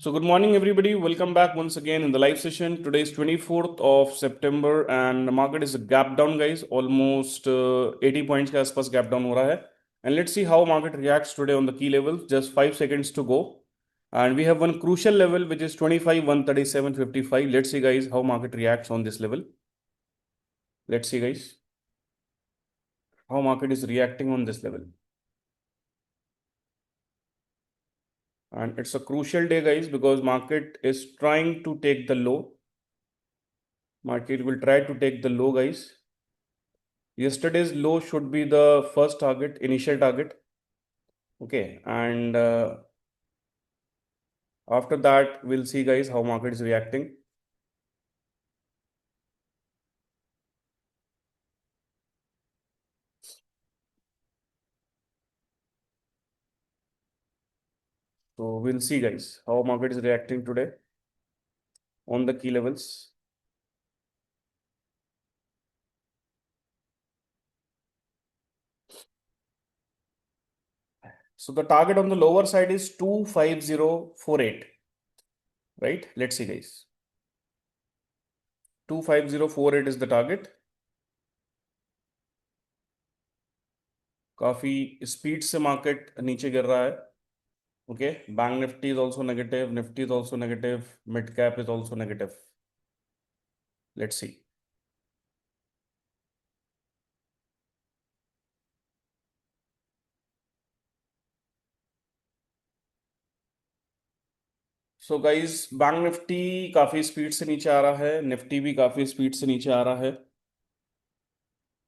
So good morning, everybody. Welcome back once again in the live session. Today is 24th of September and the market is a gap down, guys. Almost 80 points के आसपास gap down हो रहा है. And let's see how market reacts today on the key levels. Just 5 seconds to go. And we have one crucial level which is 25, 137.55. Let's see, guys, how market reacts on this level. Let's see, guys, how market is reacting on this level. And it's a crucial day, guys, because market is trying to take the low. Market will try to take the low, guys. Yesterday's low should be the first target, initial target. Okay, and after that, we'll see, guys, how market is reacting. So we'll see, guys, how market is reacting today on the key levels. So the target on the lower side is 25048, right? Let's see, guys. 25048 is the target. काफी speed से market नीचे गिर रहा है. Okay, bank nifty is also negative, nifty is also negative, mid cap is also negative. Let's see. So guys, bank Nifty काफी speed से नीचे आ रहा है, निफ्टी भी काफी स्पीड से नीचे आ रहा है.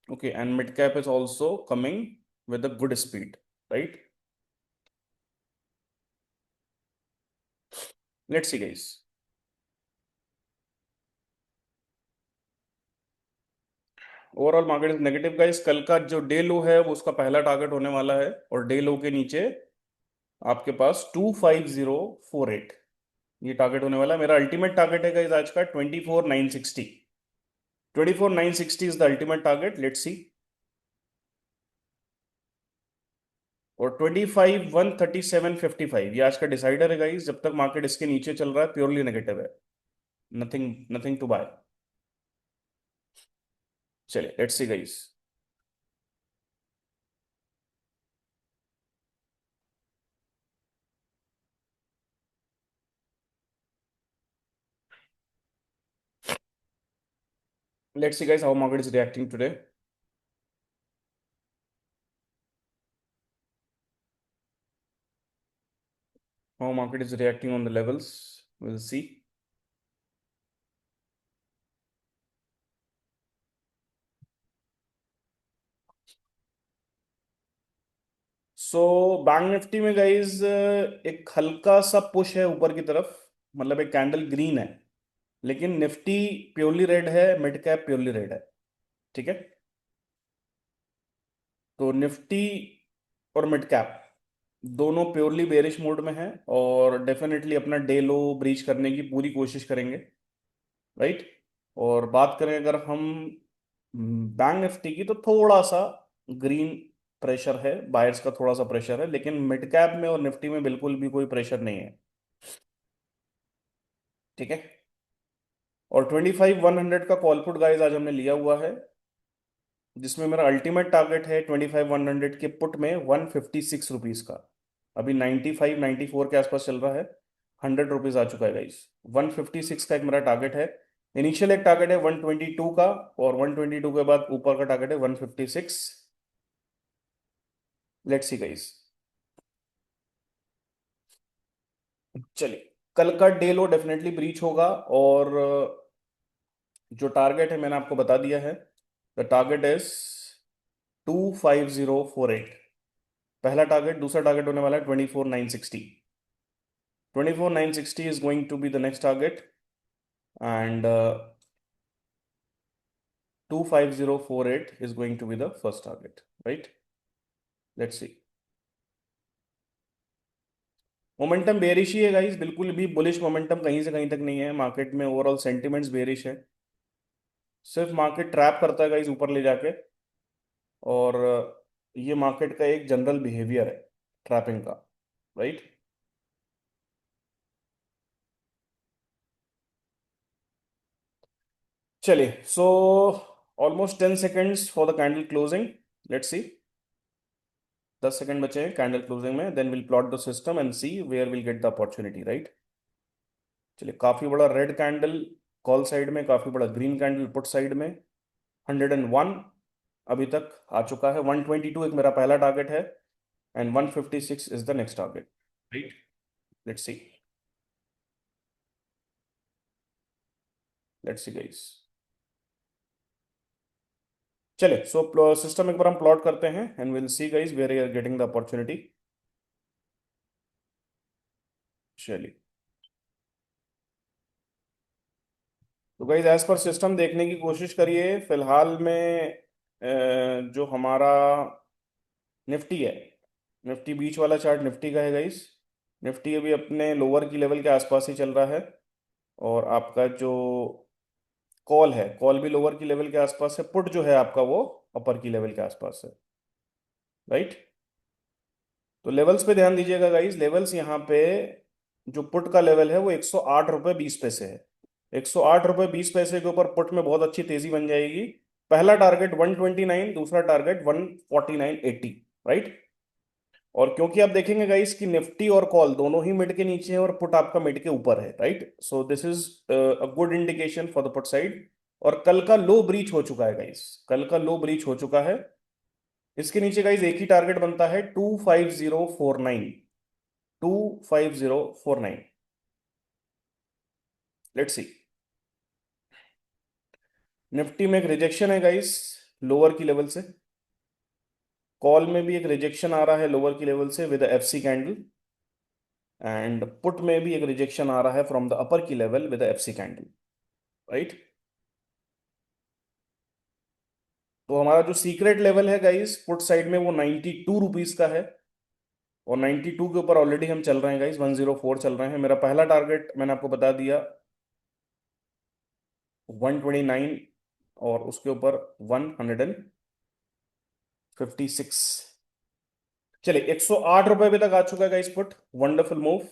Okay, and mid cap is also coming with a good speed, right? Let's see, guys. Overall market is negative, guys. कल का जो डे लो है वो उसका पहला टारगेट होने वाला है और डे लो के नीचे आपके पास 25048 ये टारगेट होने वाला है. मेरा अल्टीमेट टारगेट है गाइस आज का 24960. 24960 is the ultimate target. Let's see. और 25 137.55 ये आज का डिसाइडर है गाइस. जब तक मार्केट इसके नीचे चल रहा है प्योरली नेगेटिव है. Nothing to buy. चलिए, let's see, guys. Let's see, guys, how market is reacting today. How market is reacting on the levels. We'll see. So bank Nifty में गाइज एक हल्का सा पुश है ऊपर की तरफ. मतलब एक कैंडल ग्रीन है, लेकिन निफ्टी प्योरली रेड है, मिड कैप प्योरली रेड है. ठीक है, तो निफ्टी और मिड कैप दोनों प्योरली बेरिश मोड में है और डेफिनेटली अपना डे लो ब्रीच करने की पूरी कोशिश करेंगे, राइट? और बात करें अगर हम बैंक निफ्टी की, तो थोड़ा सा ग्रीन प्रेशर है, बायर्स का थोड़ा सा प्रेशर है, लेकिन मिड कैप में और निफ्टी में बिल्कुल भी कोई प्रेशर नहीं है. ठीक है, और 25 100 का कॉल पुट गाइस आज हमने लिया हुआ है, जिसमें मेरा अल्टीमेट टारगेट है 25 100 के पुट में 156 रुपीज का. अभी 95 94 के आसपास चल रहा है. 100 रुपीज आ चुका है गाइस. 156 का एक मेरा टारगेट है. इनिशियल एक टारगेट है 122 का, और 122 के बाद ऊपर का टारगेट है 156. Let's see, guys. चलिए, कल का डे लो डेफिनेटली ब्रीच होगा और जो टारगेट है मैंने आपको बता दिया है. The target is 25048. पहला टारगेट. दूसरा टारगेट होने वाला है 24960. 24960 is going to be the next target, and 25048 is going to be the first target, right? Let's see. Momentum bearish ही है गाइस. बिल्कुल भी बुलिश मोमेंटम कहीं से कहीं तक नहीं है मार्केट में. ओवरऑल सेंटिमेंट्स बेरिश है. सिर्फ मार्केट ट्रैप करता है गाइस ऊपर ले जाके, और ये मार्केट का एक जनरल बिहेवियर है ट्रैपिंग का, राइट? चलिए, so almost 10 seconds for the candle closing. Let's see. 10 second बचे हैं कैंडल क्लोजिंग में. Then will plot the system and see where will get the opportunity, right. चलिए, काफी बड़ा रेड कैंडल कॉल साइड में, काफी बड़ा ग्रीन कैंडल पुट साइड में. 101 अभी तक आ चुका है. 122 एक मेरा पहला टारगेट है and 156 is the next target, right. Let's see. Let's see guys. चले, सो सिस्टम एक बार हम प्लॉट करते हैं and will see guys where you are getting the opportunity. चलिए, तो गाइस एज पर सिस्टम देखने की कोशिश करिए. फिलहाल में जो हमारा निफ्टी है, निफ्टी बीच वाला चार्ट निफ्टी का है गाइस. निफ्टी अभी अपने लोअर की लेवल के आसपास ही चल रहा है. और आपका जो कॉल है, कॉल भी लोअर की लेवल के आसपास है. पुट जो है आपका वो अपर की लेवल के आसपास है, राइट. तो लेवल्स पे ध्यान दीजिएगा गाइस. लेवल्स यहाँ पे जो पुट का लेवल है वो 108 रुपये 20 पैसे है. 108 रुपये 20 पैसे के ऊपर पुट में बहुत अच्छी तेजी बन जाएगी. पहला टारगेट 129, दूसरा टारगेट 149.80, राइट. और क्योंकि आप देखेंगे गाइस कि निफ्टी और कॉल दोनों ही मिड के नीचे है और पुट आपका मिड के ऊपर है, right. So this is a good indication for the put side. और कल का लो ब्रीच हो चुका है गाइस. कल का लो ब्रीच हो चुका है. इसके नीचे गाइस एक ही टारगेट बनता है, 25049. 25049. Let's see. निफ्टी में एक रिजेक्शन है गाइस लोअर की लेवल से. कॉल में भी एक रिजेक्शन आ रहा है लोअर की लेवल से with F C candle. And put में भी एक रिजेक्शन आ रहा है from the upper key level with F C candle, right. तो हमारा जो सीक्रेट लेवल है गाइस पुट साइड में वो 92 रुपीज का है. और 92 के ऊपर ऑलरेडी हम चल रहे हैं गाइस. 104 चल रहे हैं. मेरा पहला टारगेट मैंने आपको बता दिया 129 और उसके ऊपर 156. चलिए, 108 रुपए अभी तक आ चुका है guys put. Wonderful move.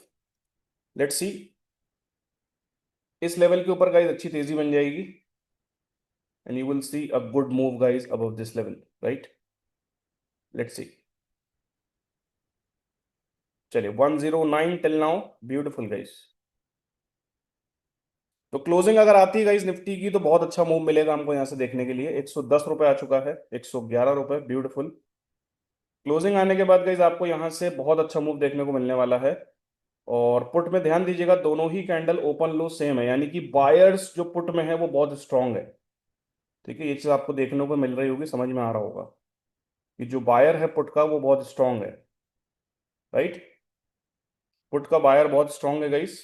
Let's see. इस लेवल के ऊपर गाइस अच्छी तेजी बन जाएगी and you will see a good move guys above this level, right. Let's सी. चलिए, 109 टिल नाउ. Beautiful guys. तो क्लोजिंग अगर आती है गाइस निफ्टी की तो बहुत अच्छा मूव मिलेगा हमको यहाँ से देखने के लिए. 110 रुपए आ चुका है. 111 रुपए. ब्यूटीफुल. क्लोजिंग आने के बाद गाइस आपको यहाँ से बहुत अच्छा मूव देखने को मिलने वाला है. और पुट में ध्यान दीजिएगा, दोनों ही कैंडल ओपन लो सेम है, यानी कि बायर्स जो पुट में है वो बहुत स्ट्रांग है. ठीक है, ये चीज आपको देखने को मिल रही होगी, समझ में आ रहा होगा कि जो बायर है पुट का वो बहुत स्ट्रांग है, राइट. पुट का बायर बहुत स्ट्रांग है गाइस.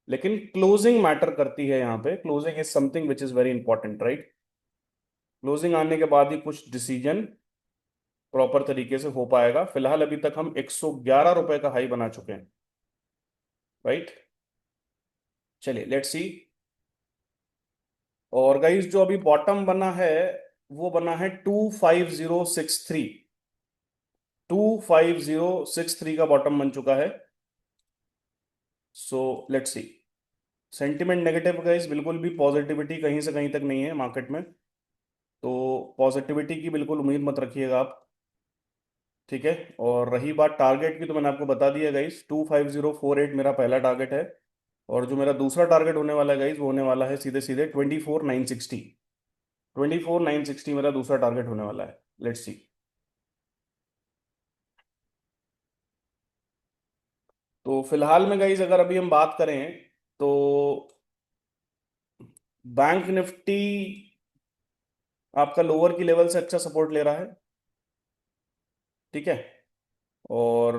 लेकिन क्लोजिंग मैटर करती है यहाँ पे. Closing is something which is very important, right. Closing आने के बाद ही कुछ डिसीजन प्रॉपर तरीके से हो पाएगा. फिलहाल अभी तक हम 111 रुपए का हाई बना चुके हैं, राइट. चलिए, लेट्स सी. और गाइस जो अभी बॉटम बना है वो बना है 25063. 25063 का बॉटम बन चुका है. So let's C. Sentiment negative guys, बिल्कुल भी पॉजिटिविटी कहीं से कहीं तक नहीं है मार्केट में. तो पॉजिटिविटी की बिल्कुल उम्मीद मत रखिएगा आप, ठीक है. और रही बात टारगेट की तो मैंने आपको बता दिया गाइस, 25048 मेरा पहला टारगेट है. और जो मेरा दूसरा टारगेट होने वाला है गाइस वो होने वाला है सीधे सीधे 24960. 24960 मेरा दूसरा टारगेट होने वाला है. Let's see. तो फिलहाल में गाइस अगर अभी हम बात करें तो बैंक निफ्टी आपका लोअर की लेवल से अच्छा सपोर्ट ले रहा है, ठीक है. और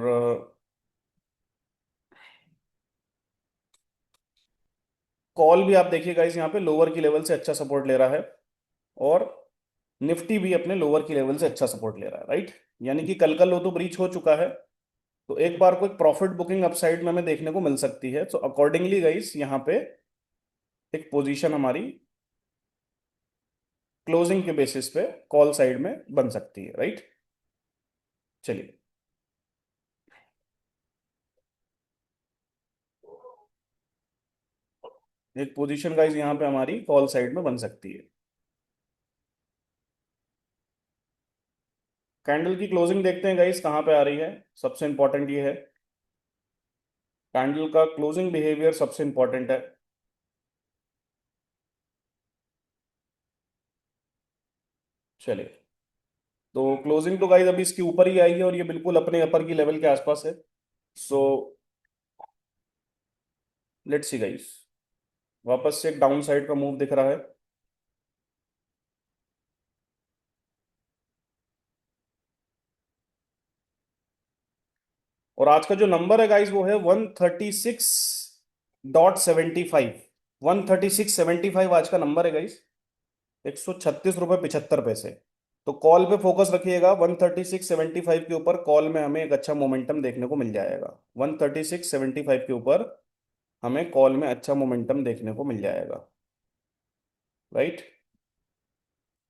कॉल भी आप देखिए गाइस यहाँ पे लोअर की लेवल से अच्छा सपोर्ट ले रहा है. और निफ्टी भी अपने लोअर की लेवल से अच्छा सपोर्ट ले रहा है, राइट. यानी कि कल का लो तो ब्रीच हो चुका है. तो एक बार को एक प्रॉफिट बुकिंग अपसाइड में हमें देखने को मिल सकती है. तो अकॉर्डिंगली गाइस यहाँ पे एक पोजीशन हमारी क्लोजिंग के बेसिस पे कॉल साइड में बन सकती है, राइट. चलिए. एक पोजीशन गाइस यहाँ पे हमारी कॉल साइड में बन सकती है। कैंडल की क्लोजिंग देखते हैं गाइस कहाँ पे आ रही है। सबसे इंपॉर्टेंट ये है, कैंडल का क्लोजिंग बिहेवियर सबसे इंपॉर्टेंट है। चलिए, तो क्लोजिंग तो गाइस अभी इसके ऊपर ही आई है और ये बिल्कुल अपने अपर की लेवल के आसपास है। सो लेट्स सी गाइस, वापस से एक डाउन साइड का मूव दिख रहा है। और आज का जो नंबर है गाइस वो है 136.75। 136.75 आज का नंबर है गाइस। 136 रुपये 75 पैसे। तो कॉल पे फोकस रखिएगा, 136.75 के ऊपर कॉल में हमें एक अच्छा मोमेंटम देखने को मिल जाएगा। 136.75 के ऊपर हमें कॉल में अच्छा मोमेंटम देखने को मिल जाएगा। राइट,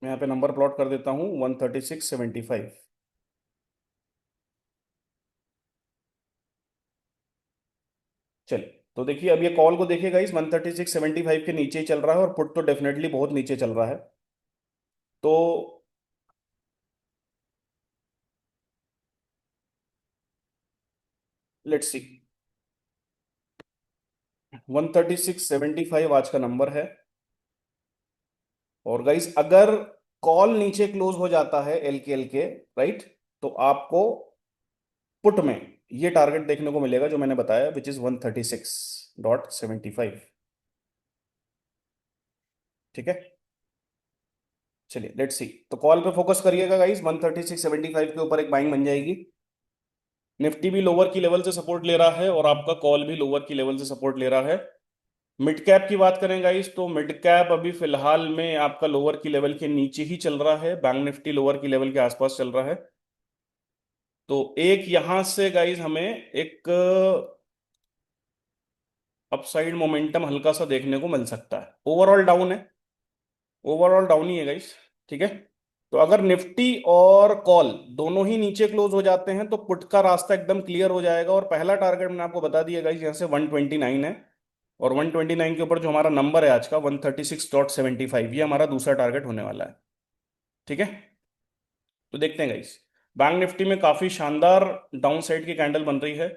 मैं यहाँ पे नंबर प्लॉट कर देता हूँ 136.75। चलिए, तो देखिए अब ये कॉल को देखिएगा, इस 136.75 के नीचे ही चल रहा है और पुट तो डेफिनेटली बहुत नीचे चल रहा है। तो लेट्स सी, 136.75 आज का नंबर है। और गाइस अगर कॉल नीचे क्लोज हो जाता है एल के राइट, तो आपको पुट में ये टारगेट देखने को मिलेगा जो मैंने बताया, विच इज 136.75। ठीक है, चलिए लेट्स सी। तो कॉल पे फोकस करिएगा गाइस, 136.75 के ऊपर एक बाइंग बन जाएगी। निफ्टी भी लोअर की लेवल से सपोर्ट ले रहा है और आपका कॉल भी लोअर की लेवल से सपोर्ट ले रहा है। मिड कैप की बात करें गाइस, तो मिड कैप अभी फिलहाल में आपका लोअर की लेवल के नीचे ही चल रहा है। Bank Nifty lower key level के आसपास चल रहा है। तो एक यहां से गाइस हमें एक अपसाइड मोमेंटम हल्का सा देखने को मिल सकता है। ओवरऑल डाउन है, ओवरऑल डाउन ही है गाइस। ठीक है, तो अगर निफ्टी और कॉल दोनों ही नीचे क्लोज हो जाते हैं तो पुट का रास्ता एकदम क्लियर हो जाएगा। और पहला टारगेट मैंने आपको बता दिया गाइस, यहाँ से 129 है। और 129 के ऊपर जो हमारा नंबर है आज का 136.75, ये हमारा दूसरा टारगेट होने वाला है। ठीक है, तो देखते हैं गाइस, बैंक निफ्टी में काफी शानदार डाउन साइड की कैंडल बन रही है।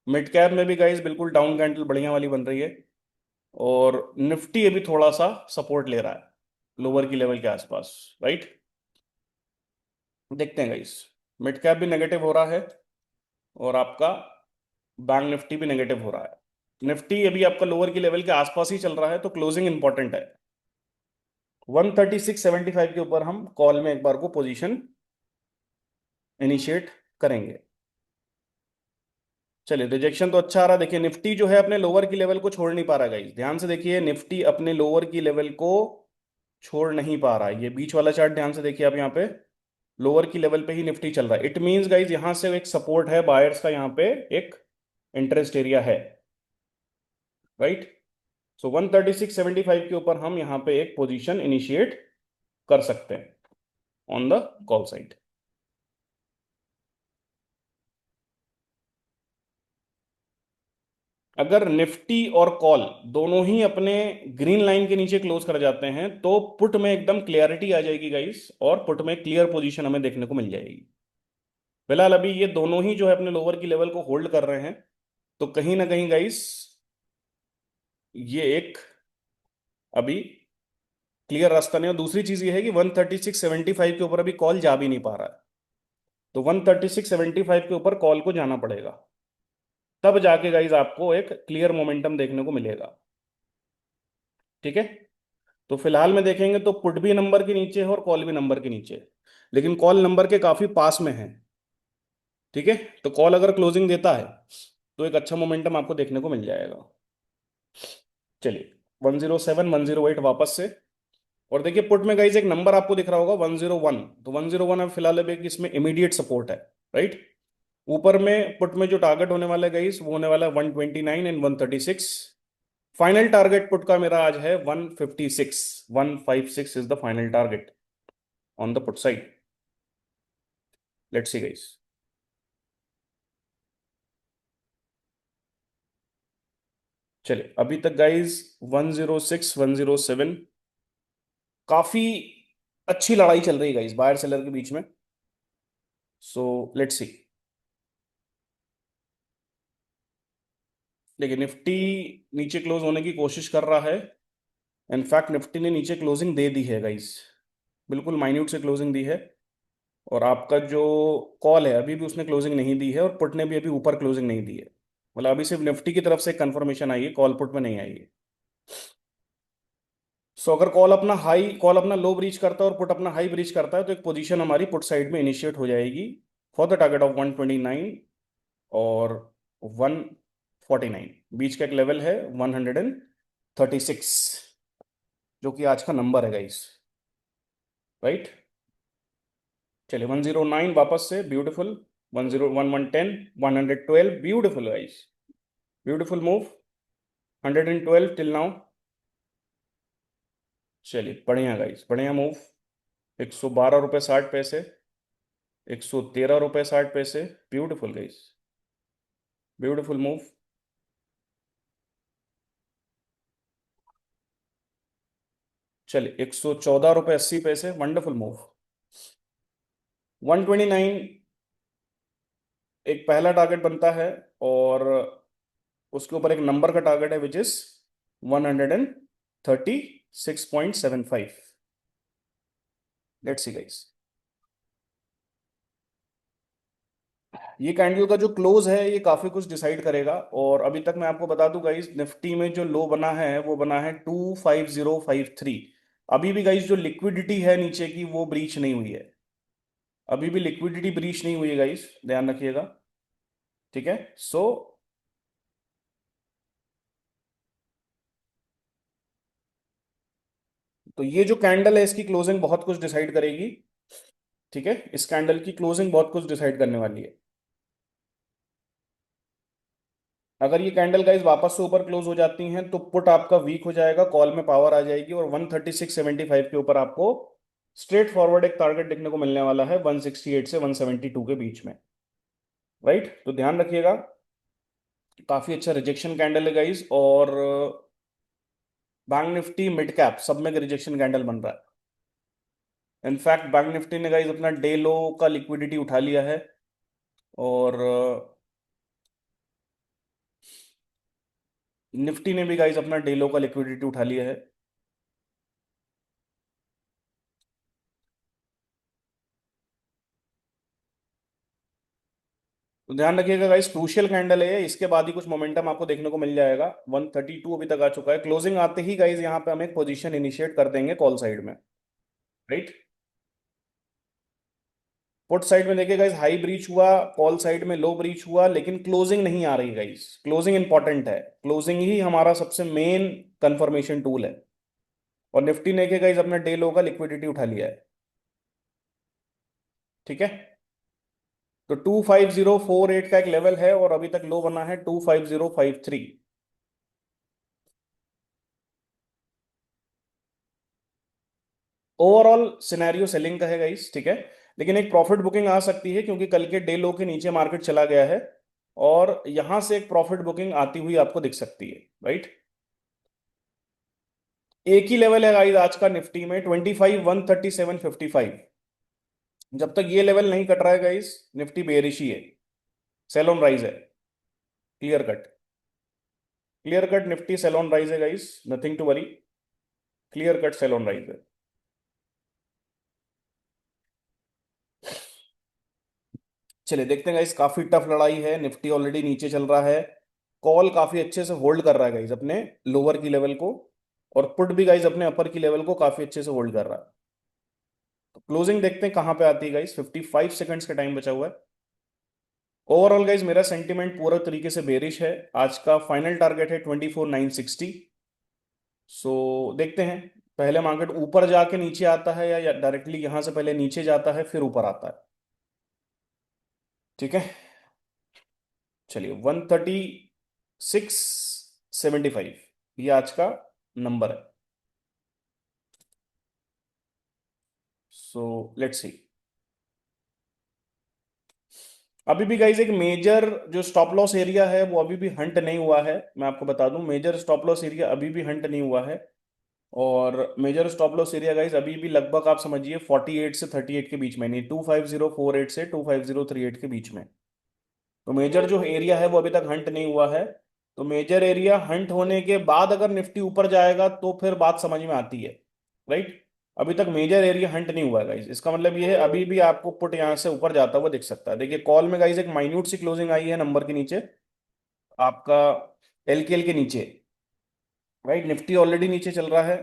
मिड कैप में भी गाइस बिल्कुल डाउन कैंडल बढ़िया वाली बन रही है। और निफ्टी अभी थोड़ा सा सपोर्ट ले रहा है लोअर की लेवल के आसपास। राइट, देखते हैं गाइस, मिड कैप भी नेगेटिव हो रहा है और आपका बैंक निफ्टी भी नेगेटिव हो रहा है। निफ्टी अभी आपका लोअर की लेवल के आसपास ही चल रहा है, तो क्लोजिंग इंपॉर्टेंट है। 136.75 के ऊपर हम कॉल में एक बार को पोजीशन इनिशिएट करेंगे। चलिए, रिजेक्शन तो अच्छा आ रहा है। देखिए निफ्टी जो है अपने लोअर की लेवल को छोड़ नहीं पा रहा गाइस, ध्यान से देखिए, निफ्टी अपने लोअर की लेवल को छोड़ नहीं पा रहा है। ये बीच वाला चार्ट ध्यान से देखिए आप, यहाँ पे लोअर की लेवल पे ही निफ्टी चल रहा है। इट मींस गाइस यहाँ से एक सपोर्ट है बायर्स का, यहाँ पे एक इंटरेस्ट एरिया है। राइट, सो 136.75 के ऊपर हम यहाँ पे एक पोजीशन इनिशिएट कर सकते हैं ऑन द कॉल साइड। अगर निफ्टी और कॉल दोनों ही अपने ग्रीन लाइन के नीचे क्लोज कर जाते हैं तो पुट में एकदम क्लियरिटी आ जाएगी गाइस, और पुट में क्लियर पोजीशन हमें देखने को मिल जाएगी। फिलहाल अभी ये दोनों ही जो है अपने लोअर की लेवल को होल्ड कर रहे हैं, तो कहीं ना कहीं गाइस ये एक अभी क्लियर रास्ता नहीं। और दूसरी चीज ये है कि 136.75 के ऊपर अभी कॉल जा भी नहीं पा रहा है, तो 136.75 के ऊपर कॉल को जाना पड़ेगा, तब जाके गाइज आपको एक क्लियर मोमेंटम देखने को मिलेगा। ठीक है, तो फिलहाल में देखेंगे तो पुट भी नंबर के नीचे है और कॉल भी नंबर के नीचे है, लेकिन कॉल नंबर के काफी पास में है। ठीक है, तो कॉल अगर क्लोजिंग देता है तो एक अच्छा मोमेंटम आपको देखने को मिल जाएगा। चलिए, 107 108 वापस से। और देखिए पुट में गाइज एक नंबर आपको दिख रहा होगा 101, तो 101 अब फिलहाल अब एक इसमें इमीडिएट सपोर्ट है। राइट, ऊपर में पुट में जो टारगेट होने वाला है गाइस वो होने वाला है 129 एंड 136। फाइनल टारगेट पुट का मेरा आज है 156। 156 is the final target on the put side. Let's see guys, चलिए अभी तक गाइज 106 107, काफी अच्छी लड़ाई चल रही है गाइज बायर सेलर के बीच में। सो लेट्स सी। देखिए निफ्टी नीचे क्लोज होने की कोशिश कर रहा है। इनफैक्ट निफ्टी ने नीचे क्लोजिंग दे दी है गाइज, बिल्कुल माइन्यूट से क्लोजिंग दी है। और आपका जो कॉल है अभी भी उसने क्लोजिंग नहीं दी है, और पुट ने भी अभी ऊपर क्लोजिंग नहीं दी है। मतलब अभी सिर्फ निफ्टी की तरफ से कंफर्मेशन आई है, कॉल पुट में नहीं आई है। सो अगर कॉल अपना लो ब्रीच करता है और पुट अपना हाई ब्रीच करता है, तो एक पोजीशन हमारी पुट साइड में इनिशिएट हो जाएगी फॉर द टारगेट ऑफ 129 और 149। बीच का एक लेवल है 136, जो कि आज का नंबर है गाइस, राइट। चलिए 109 वापस से, beautiful. 101 110 112, beautiful guys, beautiful move. 112 till now. चलिए बढ़िया गाइस, बढ़िया मूव। 112 रुपये 60 पैसे, 113 रुपये 60 पैसे, ब्यूटीफुल गाइस, ब्यूटीफुल मूव। चलिए 114 रुपये 80 पैसे, वंडरफुल मूव। 129 एक पहला टारगेट बनता है, और उसके ऊपर एक नंबर का टारगेट है which is 136.75। Let's see guys, ये कैंडल का जो क्लोज है ये काफी कुछ डिसाइड करेगा। और अभी तक मैं आपको बता दूं गाइस, निफ्टी में जो लो बना है वो बना है 25053। अभी भी गाइस जो लिक्विडिटी है नीचे की वो ब्रीच नहीं हुई है, अभी भी लिक्विडिटी ब्रीच नहीं हुई है गाइस, ध्यान रखिएगा। ठीक है। सो तो ये जो कैंडल है इसकी क्लोजिंग बहुत कुछ डिसाइड करेगी। ठीक है, इस कैंडल की क्लोजिंग बहुत कुछ डिसाइड करने वाली है। अगर ये कैंडल गाइस वापस से ऊपर क्लोज हो जाती हैं तो पुट आपका वीक हो जाएगा, कॉल में पावर आ जाएगी, और 136.75 के ऊपर आपको स्ट्रेट फॉरवर्ड एक टारगेट देखने को मिलने वाला है 168 से 172 के बीच में, राइट। तो ध्यान रखिएगा, काफी अच्छा रिजेक्शन कैंडल है गाइस। और बैंक निफ्टी मिड कैप सब में रिजेक्शन कैंडल बन रहा है। इनफैक्ट बैंक निफ्टी ने गाइस अपना डे लो का लिक्विडिटी उठा लिया है, और निफ्टी ने भी गाइस अपना डे लो का लिक्विडिटी उठा लिया है। तो ध्यान रखिएगा गाइस, क्रूशियल कैंडल है ये, इसके बाद ही कुछ मोमेंटम आपको देखने को मिल जाएगा। 132 अभी तक आ चुका है, क्लोजिंग आते ही गाइस यहाँ पे हम एक पोजीशन इनिशिएट कर देंगे कॉल साइड में, राइट। पुट साइड में देखिए गाइस, हाई ब्रीच हुआ, कॉल साइड में लो ब्रीच हुआ, लेकिन क्लोजिंग नहीं आ रही गाइस। क्लोजिंग इंपॉर्टेंट है, क्लोजिंग ही हमारा सबसे मेन कंफर्मेशन टूल है। और निफ्टी ने गाइस अपना डे लो का लिक्विडिटी उठा लिया है। ठीक है। तो 25048 का एक लेवल है, और अभी तक लो बना है 25053। ओवरऑल सिनेरियो सेलिंग का है गाइस, ठीक है। लेकिन एक प्रॉफिट बुकिंग आ सकती है, क्योंकि कल के डे लो के नीचे मार्केट चला गया है, और यहां से एक प्रॉफिट बुकिंग आती हुई आपको दिख सकती है, राइट। एक ही लेवल है गाइस आज का निफ्टी में, 25 137 55। जब तक ये लेवल नहीं कट रहा है गाइस, निफ्टी बेरिश ही है, सेल ऑन राइज है, clear cut. Clear cut Nifty sell on rise है guys, nothing to worry, clear cut sell on rise है। चलिए देखते हैं गाइस, काफी टफ लड़ाई है, निफ्टी ऑलरेडी नीचे चल रहा है, कॉल काफी अच्छे से होल्ड कर रहा है गाइस अपने लोअर की लेवल को, और पुट भी गाइस अपने अपर की लेवल को काफी अच्छे से होल्ड कर रहा है। तो क्लोजिंग देखते हैं कहां पे आती है गाइस, 55 सेकंड्स का टाइम बचा हुआ है। ओवरऑल गाइस मेरा सेंटीमेंट पूरा तरीके से बेरिश है, आज का फाइनल टारगेट है 24,960। सो देखते हैं, पहले मार्केट ऊपर जाके नीचे आता है, या डायरेक्टली यहां से पहले नीचे जाता है फिर ऊपर आता है। ठीक है। चलिए 136.75 ये आज का नंबर है। सो लेट्स सी। अभी भी गाइज एक मेजर जो स्टॉप लॉस एरिया है वो अभी भी हंट नहीं हुआ है। मैं आपको बता दूं मेजर स्टॉप लॉस एरिया अभी भी हंट नहीं हुआ है। और major stop loss area guys अभी भी लगभग आप समझिए 48 से 38 के बीच में, नहीं 25048 से 25038 के बीच में। तो मेजर जो एरिया है वो अभी तक हंट नहीं हुआ है। तो मेजर एरिया हंट होने के बाद अगर निफ्टी ऊपर जाएगा तो फिर बात समझ में आती है, राइट। अभी तक मेजर एरिया हंट नहीं हुआ है गाइज, इसका मतलब ये है अभी भी आपको पुट यहां से ऊपर जाता हुआ दिख सकता है। देखिए कॉल में गाइज एक माइन्यूट सी क्लोजिंग आई है नंबर के नीचे आपका, एलकेएल के नीचे, राइट। निफ्टी ऑलरेडी नीचे चल रहा है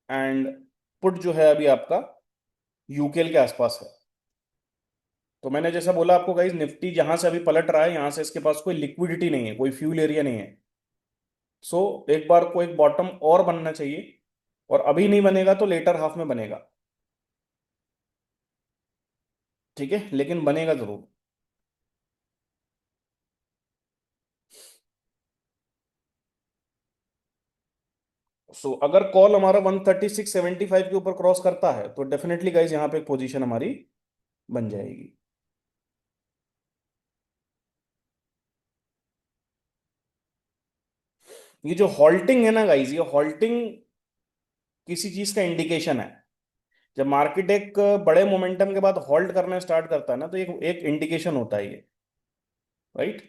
एंड पुट जो है अभी आपका यूकेएल के आसपास है। तो मैंने जैसा बोला आपको गाइज, निफ्टी जहां से अभी पलट रहा है यहां से इसके पास कोई लिक्विडिटी नहीं है, कोई फ्यूल एरिया नहीं है। सो एक बार को एक बॉटम और बनना चाहिए, और अभी नहीं बनेगा तो लेटर हाफ में बनेगा, ठीक है, लेकिन बनेगा जरूर। सो अगर कॉल हमारा 136.75 के ऊपर क्रॉस करता है तो डेफिनेटली गाइज यहाँ पे एक पोजीशन हमारी बन जाएगी। ये जो हॉल्टिंग है ना गाइज, ये हॉल्टिंग किसी चीज का इंडिकेशन है। जब मार्केट एक बड़े मोमेंटम के बाद हॉल्ट करना स्टार्ट करता है ना तो एक एक इंडिकेशन होता है ये, राइट।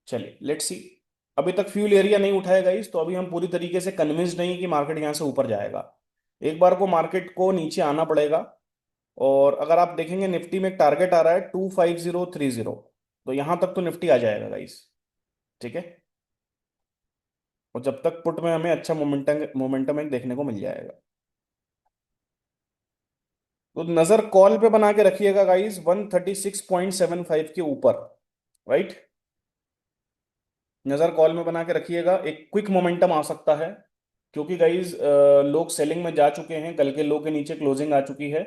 चलिए लेट्स सी। अभी तक फ्यूल एरिया नहीं उठाएगा इस, तो अभी हम पूरी तरीके से कन्विंस्ड नहीं कि मार्केट यहां से ऊपर जाएगा। एक बार को मार्केट को नीचे आना पड़ेगा। और अगर आप देखेंगे निफ्टी में एक टारगेट आ रहा है 25030, तो यहां तक तो निफ्टी आ जाएगा गाइस, ठीक है। और जब तक पुट में हमें अच्छा मोमेंटम मोमेंटम एक देखने को मिल जाएगा। तो नजर कॉल पे बना के रखिएगा गाइस 136.75 के ऊपर, राइट। नजर कॉल में बना के रखिएगा, एक क्विक मोमेंटम आ सकता है। क्योंकि गाइज लोग सेलिंग में जा चुके हैं, कल के लो के नीचे क्लोजिंग आ चुकी है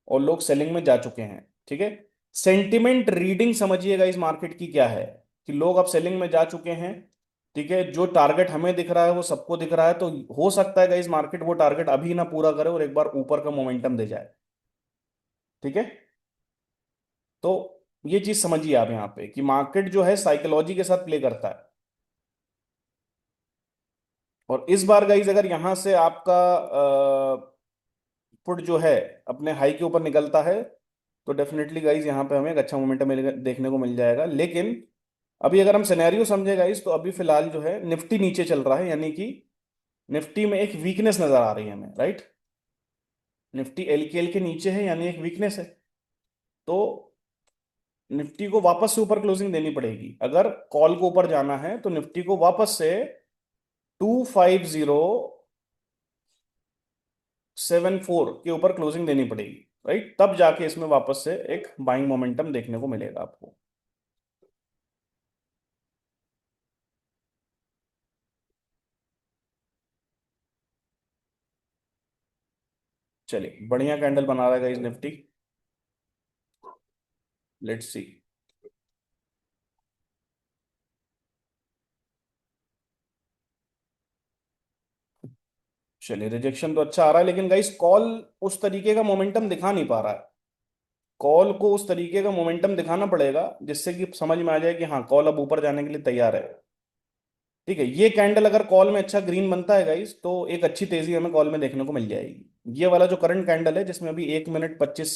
और लोग सेलिंग में जा चुके हैं, ठीक है। सेंटिमेंट रीडिंग समझिएगा इस मार्केट की क्या है, कि लोग अब सेलिंग में जा चुके हैं, ठीक है। जो टारगेट हमें दिख रहा है वो सबको दिख रहा है, तो हो सकता है गाइज मार्केट वो टारगेट अभी ना पूरा करे और एक बार ऊपर का मोमेंटम दे जाए, ठीक है। तो ये चीज समझिए आप यहाँ पे कि मार्केट जो है साइकोलॉजी के साथ प्ले करता है। और इस बार गाइज अगर यहां से आपका पुट जो है अपने हाई के ऊपर निकलता है तो डेफिनेटली गाइज यहाँ पे हमें एक अच्छा मोमेंटम देखने को मिल जाएगा। लेकिन अभी अगर हम सिनेरियो समझे गाइज, तो अभी फिलहाल जो है निफ्टी नीचे चल रहा है, यानी कि निफ्टी में एक वीकनेस नजर आ रही है हमें, राइट। निफ्टी एलकेएल के नीचे है यानी एक वीकनेस है। तो निफ्टी को वापस से ऊपर क्लोजिंग देनी पड़ेगी, अगर कॉल को ऊपर जाना है तो निफ्टी को वापस से 25074 के ऊपर क्लोजिंग देनी पड़ेगी, राइट। तब जाके इसमें वापस से एक बाइंग मोमेंटम देखने को मिलेगा आपको। चलिए बढ़िया कैंडल बना रहा है गाइस निफ्टी, लेट्स सी। चलिए रिजेक्शन तो अच्छा आ रहा है, लेकिन गाइस कॉल उस तरीके का मोमेंटम दिखा नहीं पा रहा है। कॉल को उस तरीके का मोमेंटम दिखाना पड़ेगा जिससे कि समझ में आ जाए कि हाँ कॉल अब ऊपर जाने के लिए तैयार है, ठीक है। ये कैंडल अगर कॉल में अच्छा ग्रीन बनता है गाइस तो एक अच्छी तेजी हमें कॉल में देखने को मिल जाएगी। ये वाला जो करंट कैंडल है जिसमें अभी 1 मिनट 25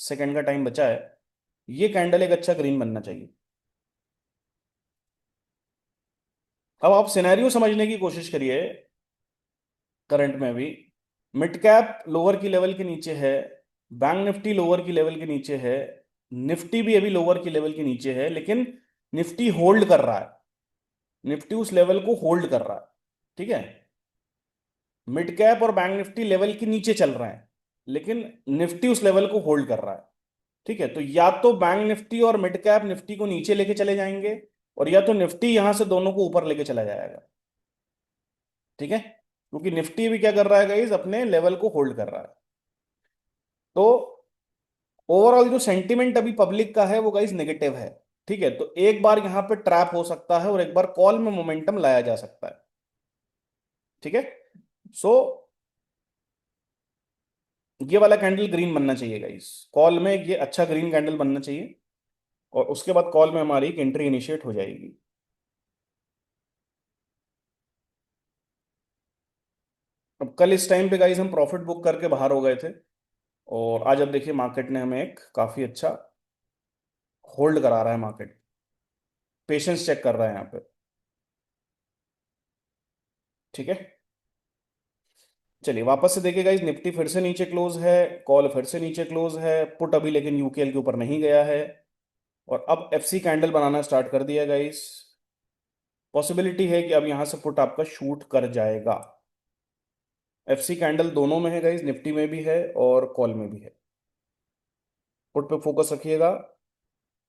सेकंड का टाइम बचा है, ये कैंडल एक अच्छा ग्रीन बनना चाहिए। अब आप सिनेरियो समझने की कोशिश करिए। करंट में भी mid cap lower key level के नीचे है, bank Nifty lower key level के नीचे है, निफ्टी भी अभी लोअर की लेवल के नीचे है, लेकिन निफ्टी होल्ड कर रहा है। निफ्टी उस लेवल को होल्ड कर रहा है, ठीक है। मिड कैप और बैंक निफ्टी लेवल के नीचे चल रहे हैं, लेकिन निफ्टी उस लेवल को होल्ड कर रहा है, ठीक है। तो या तो बैंक निफ्टी और मिड कैप निफ्टी को नीचे लेके चले जाएंगे, और या तो निफ्टी यहां से दोनों को ऊपर लेके चला जाएगा, ठीक है। क्योंकि निफ्टी भी क्या कर रहा है गाइज, अपने लेवल को होल्ड कर रहा है। तो ओवरऑल जो सेंटिमेंट अभी पब्लिक का है वो गाइज नेगेटिव है, ठीक है। तो एक बार यहां पे ट्रैप हो सकता है और एक बार कॉल में मोमेंटम लाया जा सकता है, ठीक है। सो ये वाला कैंडल ग्रीन बनना चाहिए गाइस, कॉल में ये अच्छा ग्रीन कैंडल बनना चाहिए, और उसके बाद कॉल में हमारी एक एंट्री इनिशिएट हो जाएगी। अब कल इस टाइम पे गाइस हम प्रॉफिट बुक करके बाहर हो गए थे, और आज अब देखिए मार्केट ने हमें एक काफी अच्छा होल्ड करा रहा है, मार्केट पेशेंस चेक कर रहा है यहाँ पे। ठीक है, चलिए वापस से देखिए गाइस, निफ्टी फिर से नीचे क्लोज है, कॉल फिर से नीचे क्लोज है, पुट अभी लेकिन यूकेएल के ऊपर नहीं गया है, और अब एफसी कैंडल बनाना स्टार्ट कर दिया गाइस। पॉसिबिलिटी है कि अब यहां से पुट आपका शूट कर जाएगा। एफसी कैंडल दोनों में है गाइस, निफ्टी में भी है और कॉल में भी है। पुट पे फोकस रखिएगा,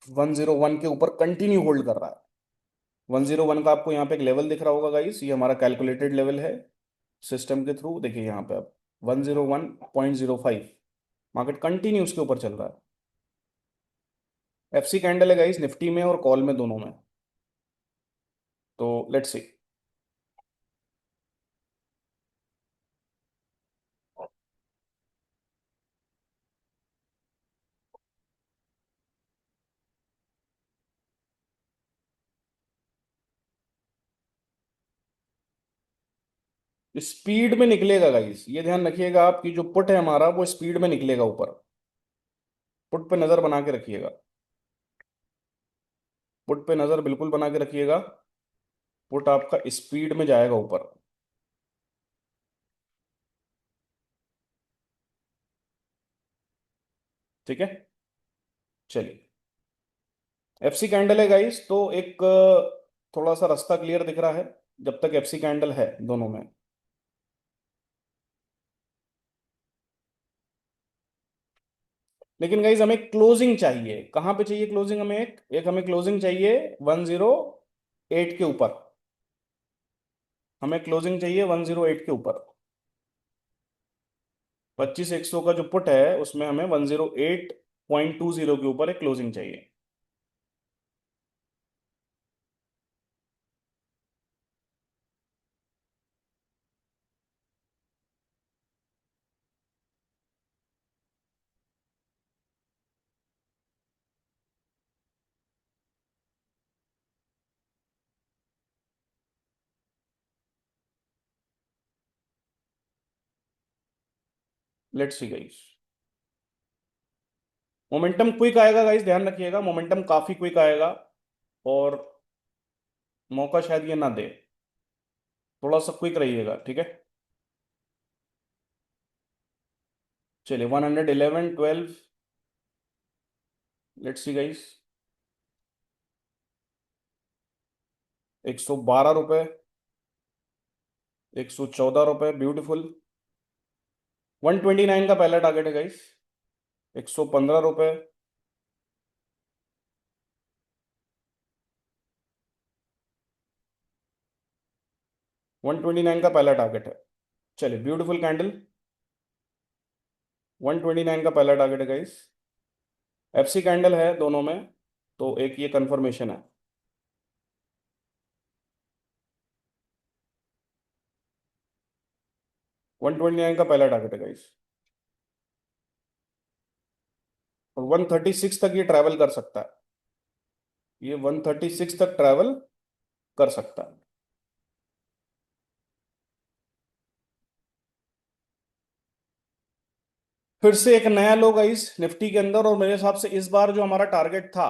101 के ऊपर कंटिन्यू होल्ड कर रहा है। 101 का आपको यहाँ पे एक लेवल दिख रहा होगा गाइस, ये हमारा कैलकुलेटेड लेवल है सिस्टम के थ्रू, देखिए यहाँ पे आप 101.05, मार्केट कंटिन्यू उसके ऊपर चल रहा है। एफसी कैंडल है गाइस, निफ्टी में और कॉल में दोनों में। तो लेट्स सी। स्पीड में निकलेगा गाइस, ये ध्यान रखिएगा, आपकी जो पुट है हमारा वो स्पीड में निकलेगा ऊपर। पुट पे नजर बना के रखिएगा, पुट पे नजर बिल्कुल बना के रखिएगा, पुट आपका स्पीड में जाएगा ऊपर। ठीक है, चलिए एफसी कैंडल है गाइस, तो एक थोड़ा सा रास्ता क्लियर दिख रहा है जब तक एफसी कैंडल है दोनों में। लेकिन गाइस हमें क्लोजिंग चाहिए, कहाँ पे चाहिए क्लोजिंग, हमें एक एक हमें क्लोजिंग चाहिए 108 के ऊपर, हमें क्लोजिंग चाहिए 108 के ऊपर। 25 100 का जो पुट है उसमें हमें 108.20 के ऊपर एक क्लोजिंग चाहिए। Let's see guys, momentum quick आएगा गाइस, ध्यान रखिएगा मोमेंटम काफी क्विक आएगा, और मौका शायद ये ना दे, थोड़ा सा क्विक रहिएगा। ठीक है, चलिए 111 12, लेट्स सी गाइस, 112 रुपये, 114 रुपये, ब्यूटीफुल। 129 का पहला टारगेट है गाइस, 115 रुपये, 129 का पहला टारगेट है। चलिए ब्यूटीफुल कैंडल, 129 का पहला टारगेट है गाइस, एफसी कैंडल है दोनों में, तो एक ये कंफर्मेशन है। 129 का पहला टारगेट है गाइस, और 136 तक ये ट्रैवल कर सकता है, ये 136 तक ट्रैवल कर सकता है। फिर से एक नया लो गाइस निफ्टी के अंदर, और मेरे हिसाब से इस बार जो हमारा टारगेट था,